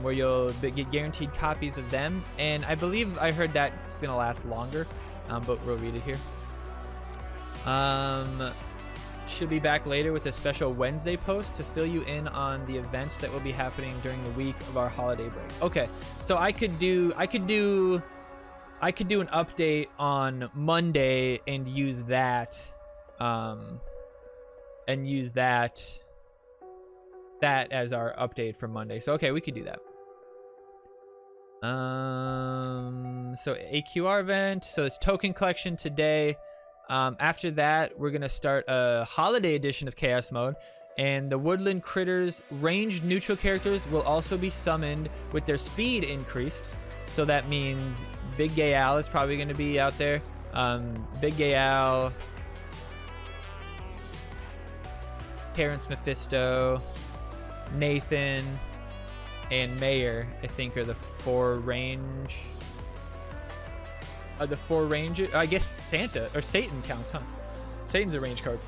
where you'll get guaranteed copies of them. And I believe I heard that it's gonna last longer, but we'll read it here. Should be back later with a special Wednesday post to fill you in on the events that will be happening during the week of our holiday break. Okay, so I could do an update on Monday and use that as our update for Monday. So okay, we could do that. So AQR event, so it's token collection today. After that, we're gonna start a holiday edition of Chaos Mode, and the Woodland Critters ranged neutral characters will also be summoned with their speed increased. So that means Big Gay Al is probably gonna be out there. Big Gay Al, Terrence Mephisto, Nathan, and Mayor, I think, are the 4 range. The 4 range, I guess Santa or Satan counts, huh? Satan's a range card.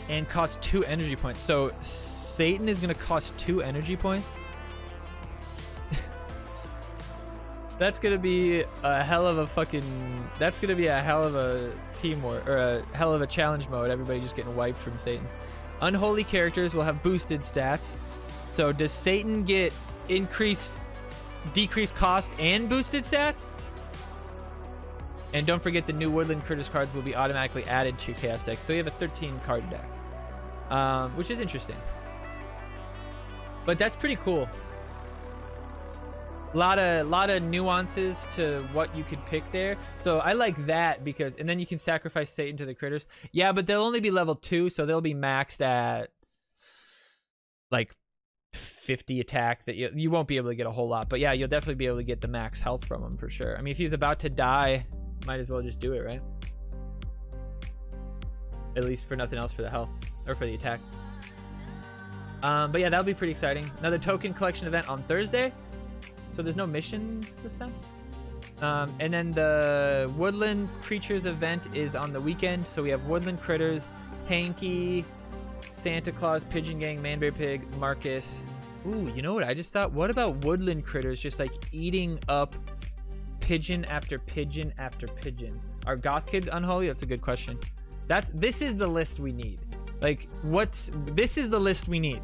and cost 2 energy points. So Satan is gonna cost 2 energy points. That's gonna be a hell of a fucking. That's gonna be a hell of a team war, or a hell of a challenge mode. Everybody just getting wiped from Satan. Unholy characters will have boosted stats. So does Satan get decreased cost and boosted stats? And don't forget the new Woodland Critters cards will be automatically added to your Chaos deck. So you have a 13 card deck, which is interesting. But that's pretty cool. Lot of nuances to what you could pick there. So I like that because, and then you can sacrifice Satan to the critters. Yeah, but they'll only be level 2, so they'll be maxed at like 50 attack. That you won't be able to get a whole lot. But yeah, you'll definitely be able to get the max health from him for sure. I mean, if he's about to die, might as well just do it, right? At least for nothing else for the health or for the attack. But yeah, that'll be pretty exciting. Another token collection event on Thursday. So there's no missions this time. And then the Woodland Creatures event is on the weekend. So we have Woodland Critters, Hanky, Santa Claus, Pigeon Gang, Manberry Pig, Marcus. Ooh, you know what I just thought? What about Woodland Critters just like eating up pigeon after pigeon after pigeon? Are Goth Kids unholy? That's a good question. This is the list we need. Like, this is the list we need.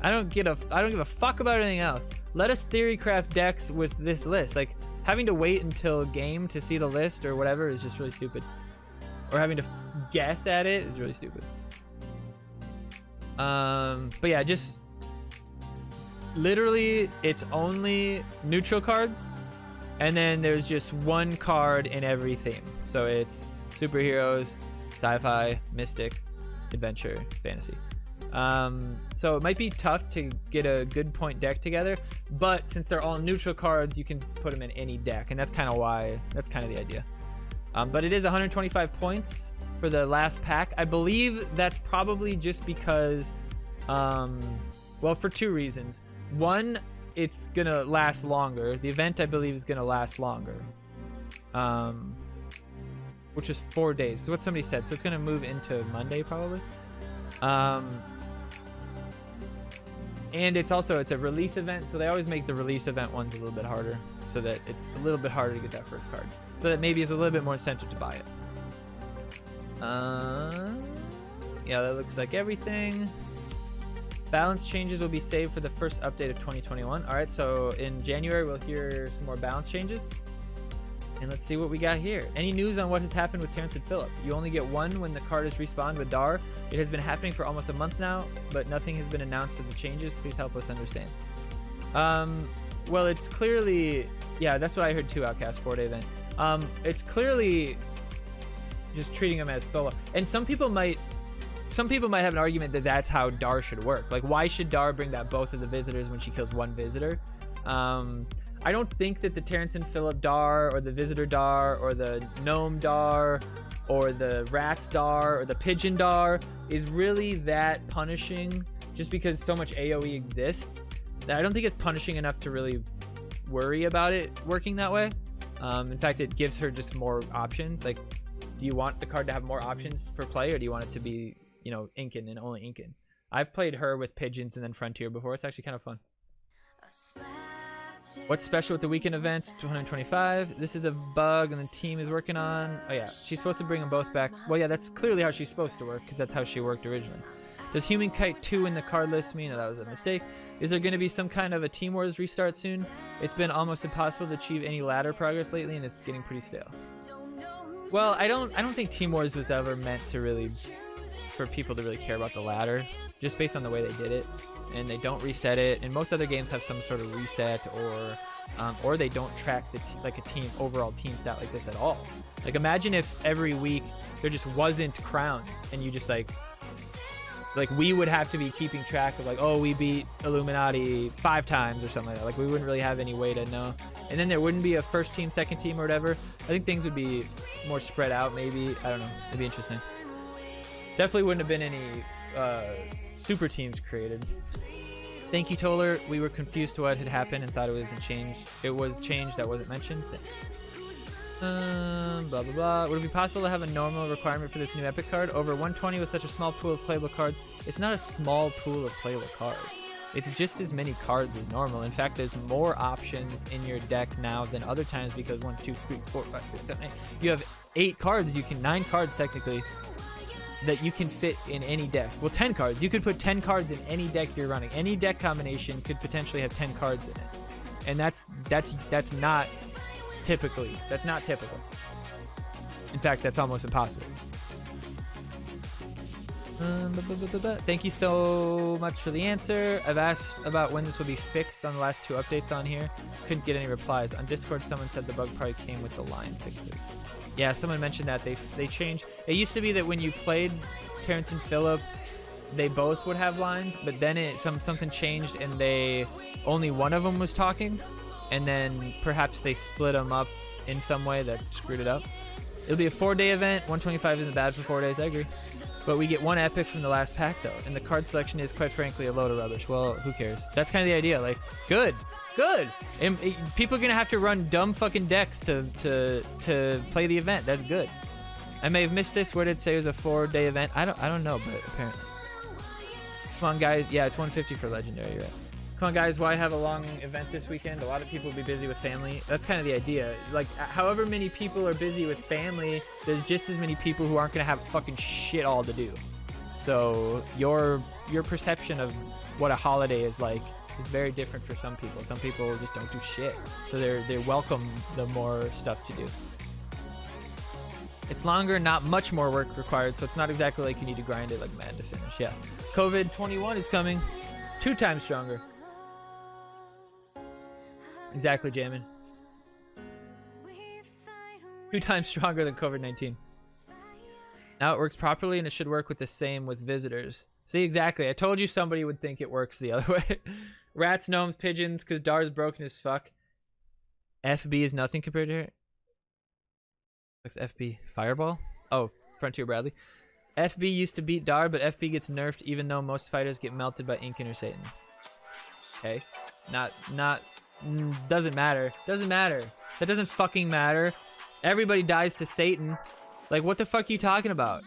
I don't give a fuck about anything else. Let us theory craft decks with this list. Like, having to wait until game to see the list or whatever is just really stupid. Or having to guess at it is really stupid. But yeah, just literally it's only neutral cards, and then there's just one card in every theme. So it's superheroes, sci-fi, mystic, adventure, fantasy. So it might be tough to get a good point deck together, but since they're all neutral cards, you can put them in any deck, and that's kind of the idea. But it is 125 points for the last pack. I believe that's probably just because, well, for 2 reasons. One, it's gonna last longer. The event, I believe, is gonna last longer, which is 4 days. So what somebody said. So it's gonna move into Monday probably. And it's a release event, so they always make the release event ones a little bit harder, so that it's a little bit harder to get that first card, so that maybe it's a little bit more incentive to buy it. Yeah, that looks like everything. Balance changes will be saved for the first update of 2021. All right, so in January we'll hear some more balance changes. And let's see what we got here. Any news on what has happened with Terrence and Phillip? You only get one when the card is respawned with Dar. It has been happening for almost a month now, but nothing has been announced of the changes. Please help us understand. Well, it's clearly, yeah, that's what I heard too, Outcast 4-day event. It's clearly just treating them as solo. And some people might have an argument that that's how Dar should work. Like, why should Dar bring back both of the visitors when she kills one visitor? I don't think that the Terrence and Phillip Dar, or the Visitor Dar, or the Gnome Dar, or the Rats Dar, or the Pigeon Dar is really that punishing, just because so much AoE exists. I don't think it's punishing enough to really worry about it working that way. In fact, it gives her just more options. Like, do you want the card to have more options for play, or do you want it to be, you know, Incan and only Incan? I've played her with Pigeons and then Frontier before. It's actually kind of fun. What's special with the weekend events? 225. This is a bug and the team is working on. Oh yeah, she's supposed to bring them both back. Well, yeah, that's clearly how she's supposed to work, because that's how she worked originally. Does Human Kite 2 in the card list mean that was a mistake? Is there going to be some kind of a Team Wars restart soon? It's been almost impossible to achieve any ladder progress lately, and it's getting pretty stale. Well, I don't think Team Wars was ever meant to really, for people to really care about the ladder, just based on the way they did it. And they don't reset it, and most other games have some sort of reset, or they don't track the like a team overall team stat like this at all. Like, imagine if every week there just wasn't crowns, and you just like we would have to be keeping track of, like, oh, we beat Illuminati 5 times or something like that. Like, we wouldn't really have any way to know, and then there wouldn't be a first team, second team, or whatever. I think things would be more spread out, maybe. I don't know, it'd be interesting. Definitely wouldn't have been any super teams created. Thank you, Toller. We were confused to what had happened and thought it was a change. It was change that wasn't mentioned. Thanks. Blah blah blah. Would it be possible to have a normal requirement for this new epic card? Over 120 with such a small pool of playable cards. It's not a small pool of playable cards. It's just as many cards as normal. In fact, there's more options in your deck now than other times because 1, 2, 3, 4, 5, 6, 7, 8. You have 8 cards. 9 cards technically that you can fit in any deck. Well, 10 cards. You could put 10 cards in any deck you're running. Any deck combination could potentially have 10 cards in it, and that's not typically. That's not typical. In fact, that's almost impossible. Thank you so much for the answer. I've asked about when this will be fixed on the last 2 updates on here. Couldn't get any replies. On Discord, someone said the bug probably came with the line fixes. Yeah, someone mentioned that they changed. It used to be that when you played Terrence and Phillip, they both would have lines, but then something changed and only one of them was talking, and then perhaps they split them up in some way that screwed it up. It'll be a 4-day event. 125 isn't bad for 4 days, I agree. But we get 1 epic from the last pack, though. And the card selection is, quite frankly, a load of rubbish. Well, who cares? That's kind of the idea. Like, good. And people are going to have to run dumb fucking decks to play the event. That's good. I may have missed this. Where did it say it was a 4-day event? I don't know, but apparently. Come on, guys. Yeah, it's 150 for Legendary, right? Come on, guys, why have a long event this weekend? A lot of people will be busy with family. That's kind of the idea. Like, however many people are busy with family, there's just as many people who aren't going to have fucking shit all to do. So your perception of what a holiday is like is very different for some people. Some people just don't do shit. So they welcome the more stuff to do. It's longer, not much more work required, so it's not exactly like you need to grind it like mad to finish. Yeah. COVID-21 is coming. 2 times stronger. Exactly, Jamin. 2 times stronger than COVID-19. Now it works properly, and it should work with the same with visitors. See, exactly. I told you somebody would think it works the other way. Rats, gnomes, pigeons, because Dar is broken as fuck. FB is nothing compared to her. What's FB? Fireball? Oh, Frontier Bradley. FB used to beat Dar, but FB gets nerfed even though most fighters get melted by Incan or Satan. Okay. Doesn't matter. Doesn't matter. That doesn't fucking matter. Everybody dies to Satan. Like, what the fuck are you talking about?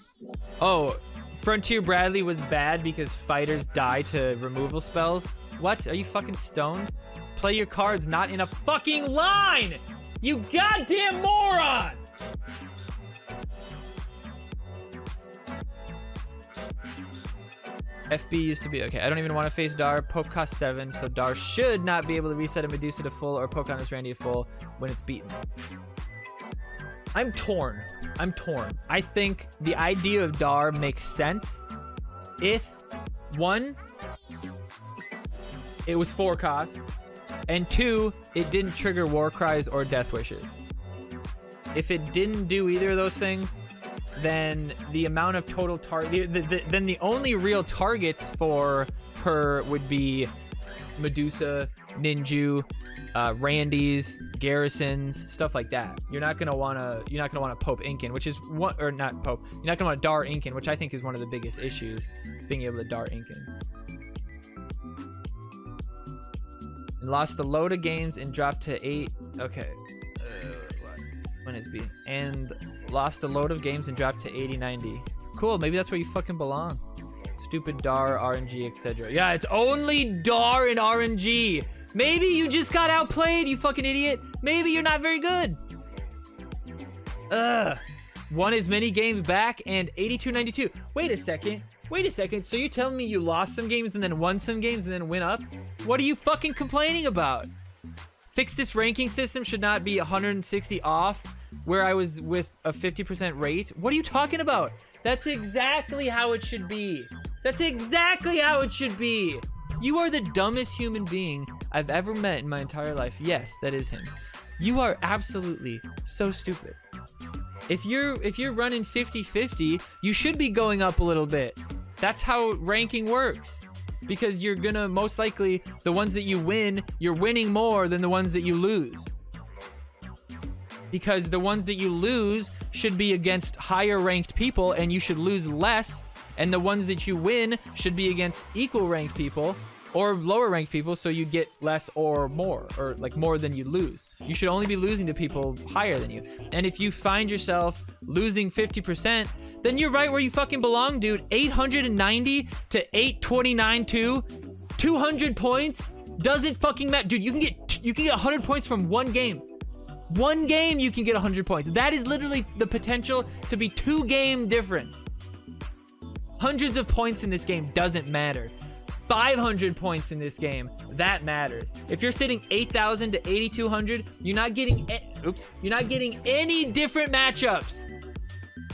Oh, Frontier Bradley was bad because fighters die to removal spells? What? Are you fucking stoned? Play your cards not in a fucking line! You goddamn moron! FB used to be okay. I don't even want to face Dar. Poke costs 7, so Dar should not be able to reset a Medusa to full or poke on his Randy to full when it's beaten. I'm torn. I think the idea of Dar makes sense if, 1, it was 4 cost, and 2, it didn't trigger War Cries or Death Wishes. If it didn't do either of those things, then the amount of total target, then the only real targets for her would be Medusa, Ninju, Randy's, Garrisons, stuff like that. You're not gonna wanna Pope Incan, which is one, or not Pope. You're not gonna want to Dar Incan, which I think is one of the biggest issues, is being able to Dar Incan. And lost a load of games and dropped to 8. Okay. When it's being and lost a load of games and dropped to 80-90. Cool, maybe that's where you fucking belong. Stupid Dar, RNG, etc. Yeah, it's only Dar and RNG. Maybe you just got outplayed, you fucking idiot. Maybe you're not very good. Won as many games back and 82-92. Wait a second. So you're telling me you lost some games and then won some games and then went up? What are you fucking complaining about? Fix this ranking system should not be 160 off where I was with a 50% rate. What are you talking about? That's exactly how it should be. That's exactly how it should be. You are the dumbest human being I've ever met in my entire life. Yes, that is him. You are absolutely so stupid. If you're running 50-50, you should be going up a little bit. That's how ranking works. Because you're gonna, most likely, the ones that you win, you're winning more than the ones that you lose. Because the ones that you lose should be against higher ranked people and you should lose less. And the ones that you win should be against equal ranked people or lower ranked people, so you get less or more, or like more than you lose. You should only be losing to people higher than you. And if you find yourself losing 50%, then you're right where you fucking belong, dude. 890 to 829 2, 200 points doesn't fucking matter, dude. You can get 100 points from one game. One game you can get 100 points. That is literally the potential to be 2-game difference. Hundreds of points in this game doesn't matter. 500 points in this game, that matters. If you're sitting 8,000 to 8,200, you're not getting any different matchups.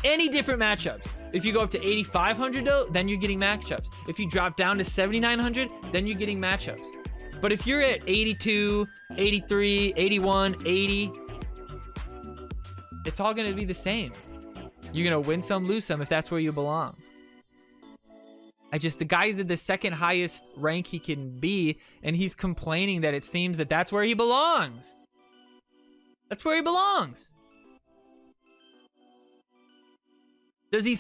Any different matchups. If you go up to 8,500 though, then you're getting matchups. If you drop down to 7,900, then you're getting matchups. But if you're at 82, 83, 81, 80, it's all gonna be the same. You're gonna win some, lose some if that's where you belong. The guy's at the second highest rank he can be, and he's complaining that it seems that that's where he belongs. That's where he belongs. Does he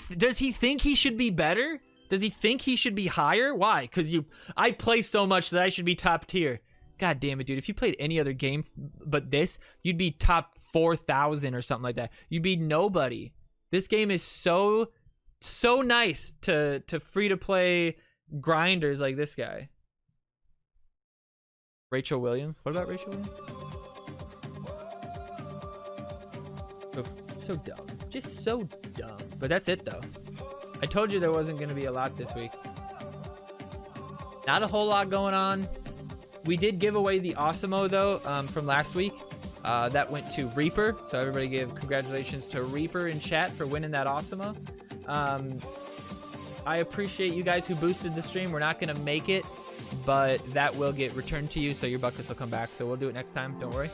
think he should be better? Does he think he should be higher? Why? Because I play so much that I should be top tier. God damn it, dude. If you played any other game but this, you'd be top 4,000 or something like that. You'd be nobody. This game is so nice to free-to-play grinders like this guy. Rachel Williams. What about Rachel Williams? So dumb. Just so dumb. But that's it, though. I told you there wasn't going to be a lot this week. Not a whole lot going on. We did give away the Osmo, though, from last week. That went to Reaper. So everybody give congratulations to Reaper in chat for winning that Osmo. I appreciate you guys who boosted the stream. We're not going to make it, but that will get returned to you, so your buckets will come back. So we'll do it next time. Don't worry.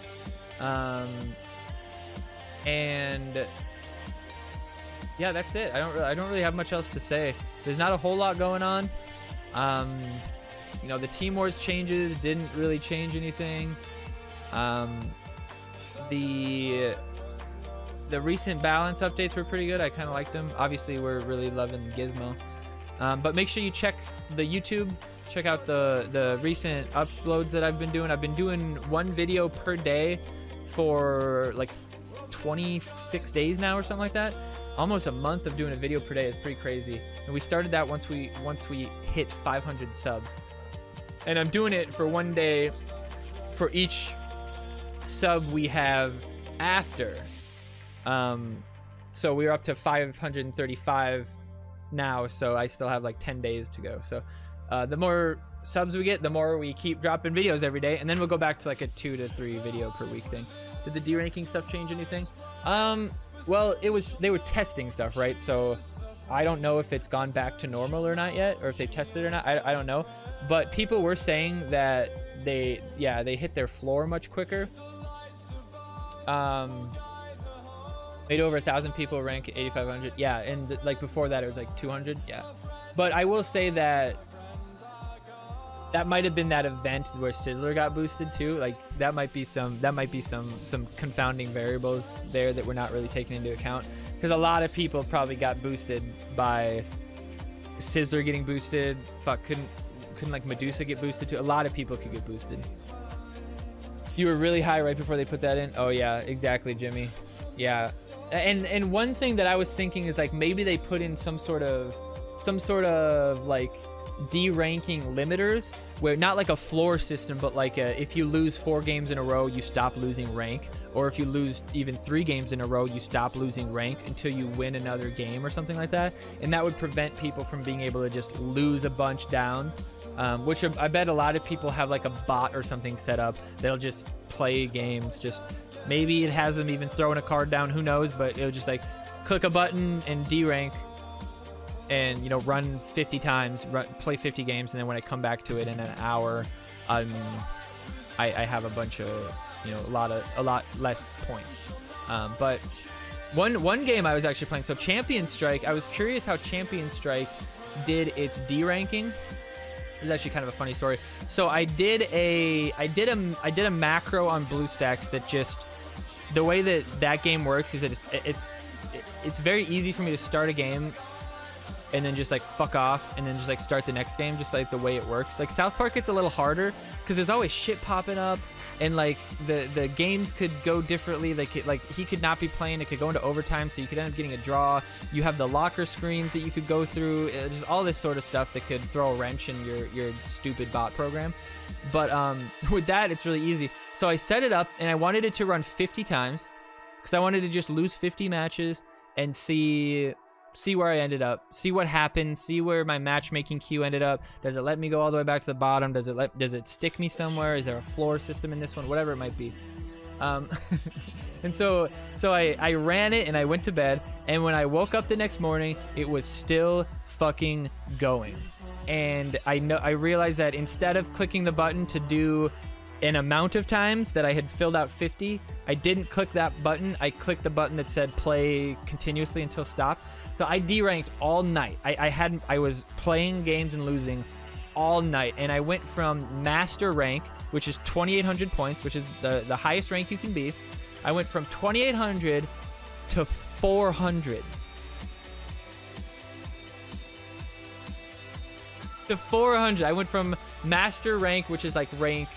And yeah, that's it. I don't really have much else to say. There's not a whole lot going on. You know, the Team Wars changes didn't really change anything. The recent balance updates were pretty good. I kind of liked them. Obviously, we're really loving Gizmo. But make sure you check the YouTube. Check out the recent uploads that I've been doing. I've been doing one video per day for like 26 days now or something like that. Almost a month of doing a video per day is pretty crazy. And we started that once we hit 500 subs. And I'm doing it for one day for each sub we have after. So we're up to 535 now, so I still have like 10 days to go. So the more subs we get, the more we keep dropping videos every day, and then we'll go back to like a 2 to 3 video per week thing. Did the deranking stuff change anything? Well, they were testing stuff, right? So I don't know if it's gone back to normal or not yet, or if they tested it or not. I don't know. But people were saying that they hit their floor much quicker. Made over 1,000 people rank 8,500. Yeah, and like before that it was like 200. Yeah, but I will say that might have been that event where Sizzler got boosted too. Like that might be some confounding variables there that we're not really taking into account, because a lot of people probably got boosted by Sizzler getting boosted. Couldn't like Medusa get boosted too? A lot of people could get boosted. You were really high right before they put that in. Oh yeah, exactly, Jimmy. Yeah, and one thing that I was thinking is like maybe they put in some sort of like deranking limiters, where not like a floor system, but like if you lose 4 games in a row, you stop losing rank, or if you lose even 3 games in a row, you stop losing rank until you win another game or something like that. And that would prevent people from being able to just lose a bunch down. Which I bet a lot of people have like a bot or something set up that'll just play games. Just maybe it has them even throwing a card down, who knows, but it'll just like click a button and derank and, you know, run 50 times, play 50 games, and then when I come back to it in an hour, I have a bunch of, you know, a lot less points. But one game I was actually playing, so Champion Strike, I was curious how Champion Strike did its deranking. This is actually kind of a funny story. So I did a macro on BlueStacks that just, the way that game works is that it's very easy for me to start a game and then just like fuck off and then just like start the next game, just like the way it works. Like South Park, it's a little harder because there's always shit popping up, and like the games could go differently. Like he could not be playing, it could go into overtime, so you could end up getting a draw. You have the locker screens that you could go through, just all this sort of stuff that could throw a wrench in your stupid bot program. But with that, it's really easy. So I set it up and I wanted it to run 50 times because I wanted to just lose 50 matches and see where I ended up, see what happened, see where my matchmaking queue ended up. Does it let me go all the way back to the bottom? Does it stick me somewhere? Is there a floor system in this one? Whatever it might be. And so I ran it and I went to bed, and when I woke up the next morning, it was still fucking going. And I realized that instead of clicking the button to do an amount of times that I had filled out 50, I didn't click that button. I clicked the button that said play continuously until stopped. So I deranked all night. I was playing games and losing all night, and I went from master rank, which is 2,800 points, which is the highest rank you can be. I went from 2,800 to 400. To 400. I went from master rank, which is like rank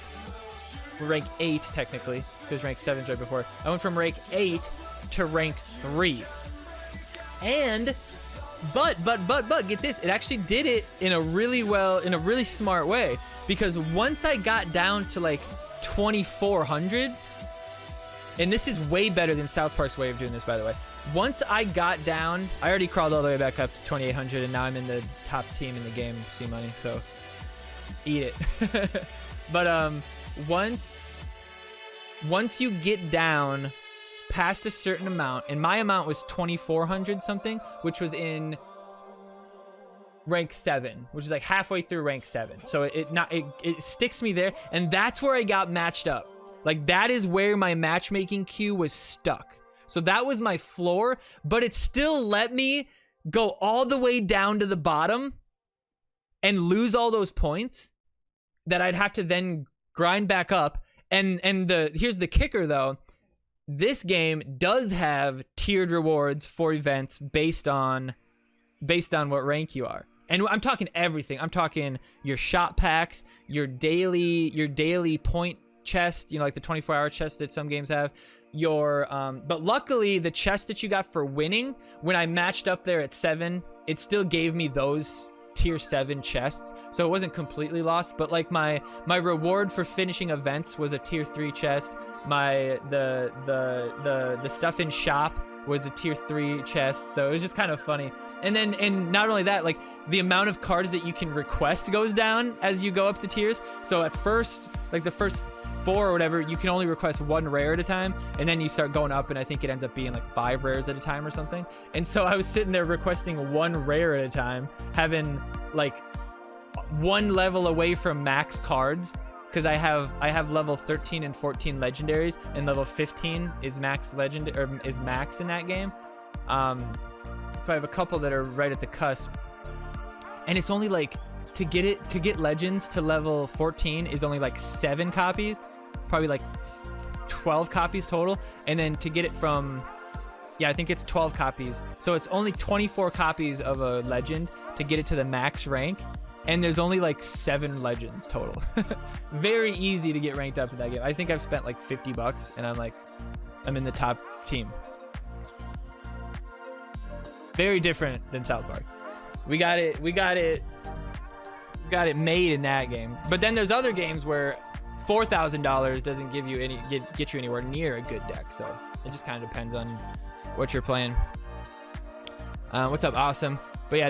8 technically, because rank 7's right before. I went from rank 8 to rank 3. And but get this, it actually did it in a really smart way, because once I got down to like 2,400, and this is way better than South Park's way of doing this, by the way. Once I got down, I already crawled all the way back up to 2,800, and now I'm in the top team in the game, C Money, so eat it. But once you get down past a certain amount, and my amount was 2,400 something, which was in rank 7, which is like halfway through rank 7. So it sticks me there, and that's where I got matched up. Like, that is where my matchmaking queue was stuck. So that was my floor, but it still let me go all the way down to the bottom and lose all those points that I'd have to then grind back up. And here's the kicker though. This game does have tiered rewards for events based on what rank you are. And I'm talking everything. I'm talking your shot packs, your daily point chest, you know, like the 24-hour chest that some games have. But luckily the chest that you got for winning, when I matched up there at 7, it still gave me those tier 7 chests, so it wasn't completely lost. But like my reward for finishing events was a tier 3 chest. The stuff in shop was a tier 3 chest, so it was just kind of funny. And not only that, like the amount of cards that you can request goes down as you go up the tiers. So at first, like the first 4 or whatever, you can only request 1 rare at a time, and then you start going up, and I think it ends up being like 5 rares at a time or something. And so I was sitting there requesting 1 rare at a time, having like 1 level away from max cards, because I have level 13 and 14 legendaries, and level 15 is max is max in that game. So I have a couple that are right at the cusp, and it's only like to get legends to level 14 is only like 7 copies, probably like 12 copies total, and then to get it from, I think it's 12 copies, so it's only 24 copies of a legend to get it to the max rank, and there's only like 7 legends total. Very easy to get ranked up in that game. I think I've spent like $50 and I'm in the top team. Very different than South Park. We got it made in that game. But then there's other games where $4,000 doesn't give you get you anywhere near a good deck. So it just kind of depends on what you're playing. What's up, Awesome? But yeah,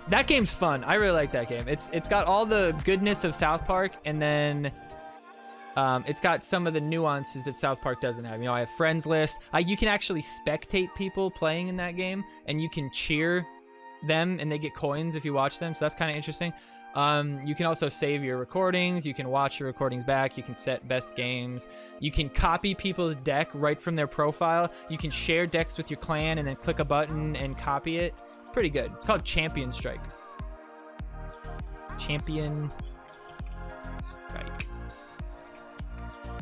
that game's fun. I really like that game. It's got all the goodness of South Park, and then it's got some of the nuances that South Park doesn't have. You know, I have friends list. You can actually spectate people playing in that game, and you can cheer them, and they get coins if you watch them, so that's kind of interesting. You can also save your recordings, you can watch your recordings back, you can set best games, you can copy people's deck right from their profile, you can share decks with your clan and then click a button and copy it. It's pretty good. It's called Champion Strike. Champion Strike.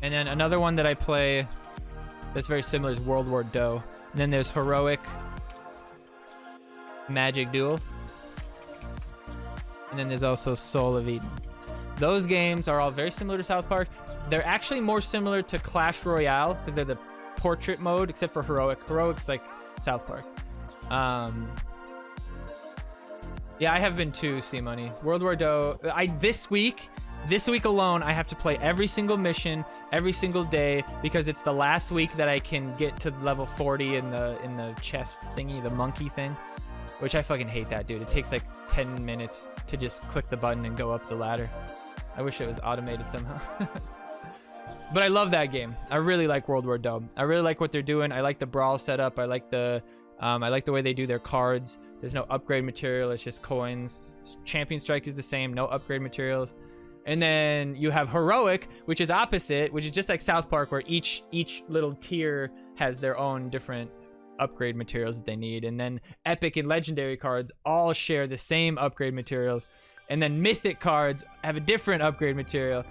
And then another one that I play that's very similar is World War Doe. And then there's Heroic. Magic Duel. And then there's also Soul of Eden. Those games are all very similar to South Park. They're actually more similar to Clash Royale because they're the portrait mode, except for Heroic. Heroic's like South Park. Yeah, I have been too, C-Money. World War Doe. This week alone, I have to play every single mission, every single day, because it's the last week that I can get to level 40 in the chest thingy, the monkey thing, which I fucking hate that, dude. It takes like 10 minutes to just click the button and go up the ladder. I wish it was automated somehow. But I love that game. I really like World War Doe. I really like what they're doing. I like the brawl setup. I like the way they do their cards. There's no upgrade material. It's just coins. Champion Strike is the same. No upgrade materials. And then you have Heroic, which is opposite, which is just like South Park, where each little tier has their own different upgrade materials that they need. And then Epic and Legendary cards all share the same upgrade materials. And then Mythic cards have a different upgrade material.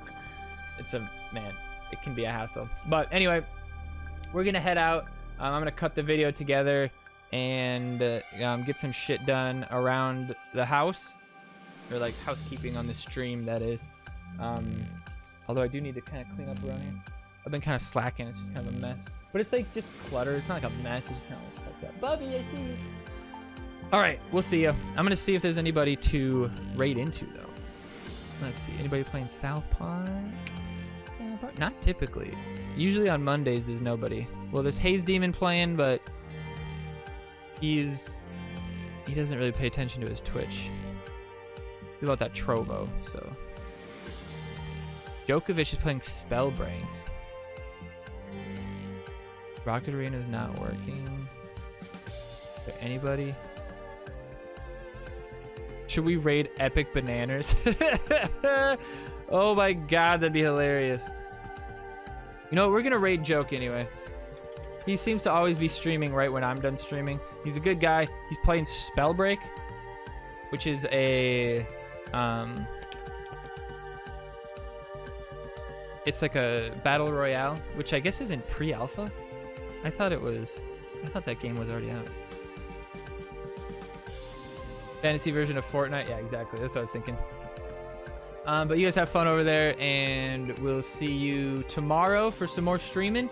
Man, it can be a hassle. But anyway, we're going to head out. I'm going to cut the video together and get some shit done around the house. Or like housekeeping on the stream, that is. Although I do need to kind of clean up around here. I've been kind of slacking. It's just kind of a mess. But it's like just clutter. It's not like a mess. It's just kind of like that. Bubby, I see you. All right, we'll see you. I'm going to see if there's anybody to raid into, though. Let's see. Anybody playing South Park? Not typically. Usually on Mondays, there's nobody. Well, there's Haze Demon playing, but he doesn't really pay attention to his Twitch. He's about that Trovo, so. Djokovic is playing Spellbreak. Rocket Arena is not working. Is there anybody? Should we raid Epic Bananas? Oh my god, that'd be hilarious. You know what? We're gonna raid Joke anyway. He seems to always be streaming right when I'm done streaming. He's a good guy. He's playing Spellbreak, which is a it's like a battle royale, which I guess isn't pre-alpha. I thought that game was already out. Fantasy version of Fortnite. Yeah, exactly. That's what I was thinking. But you guys have fun over there, and we'll see you tomorrow for some more streaming.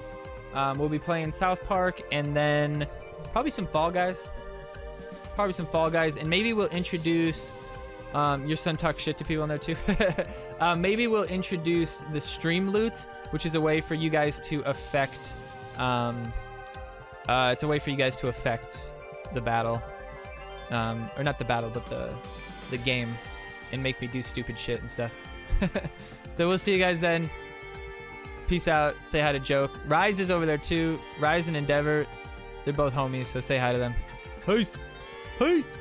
We'll be playing South Park, and then probably some Fall Guys. And maybe we'll introduce... your son talks shit to people on there too. Maybe we'll introduce the stream loots, which is a way for you guys to affect... it's a way for you guys to affect the battle. Or not the battle, but the game. And make me do stupid shit and stuff. So we'll see you guys then. Peace out. Say hi to Joke. Rise is over there too. Rise and Endeavor. They're both homies, so say hi to them. Peace. Peace.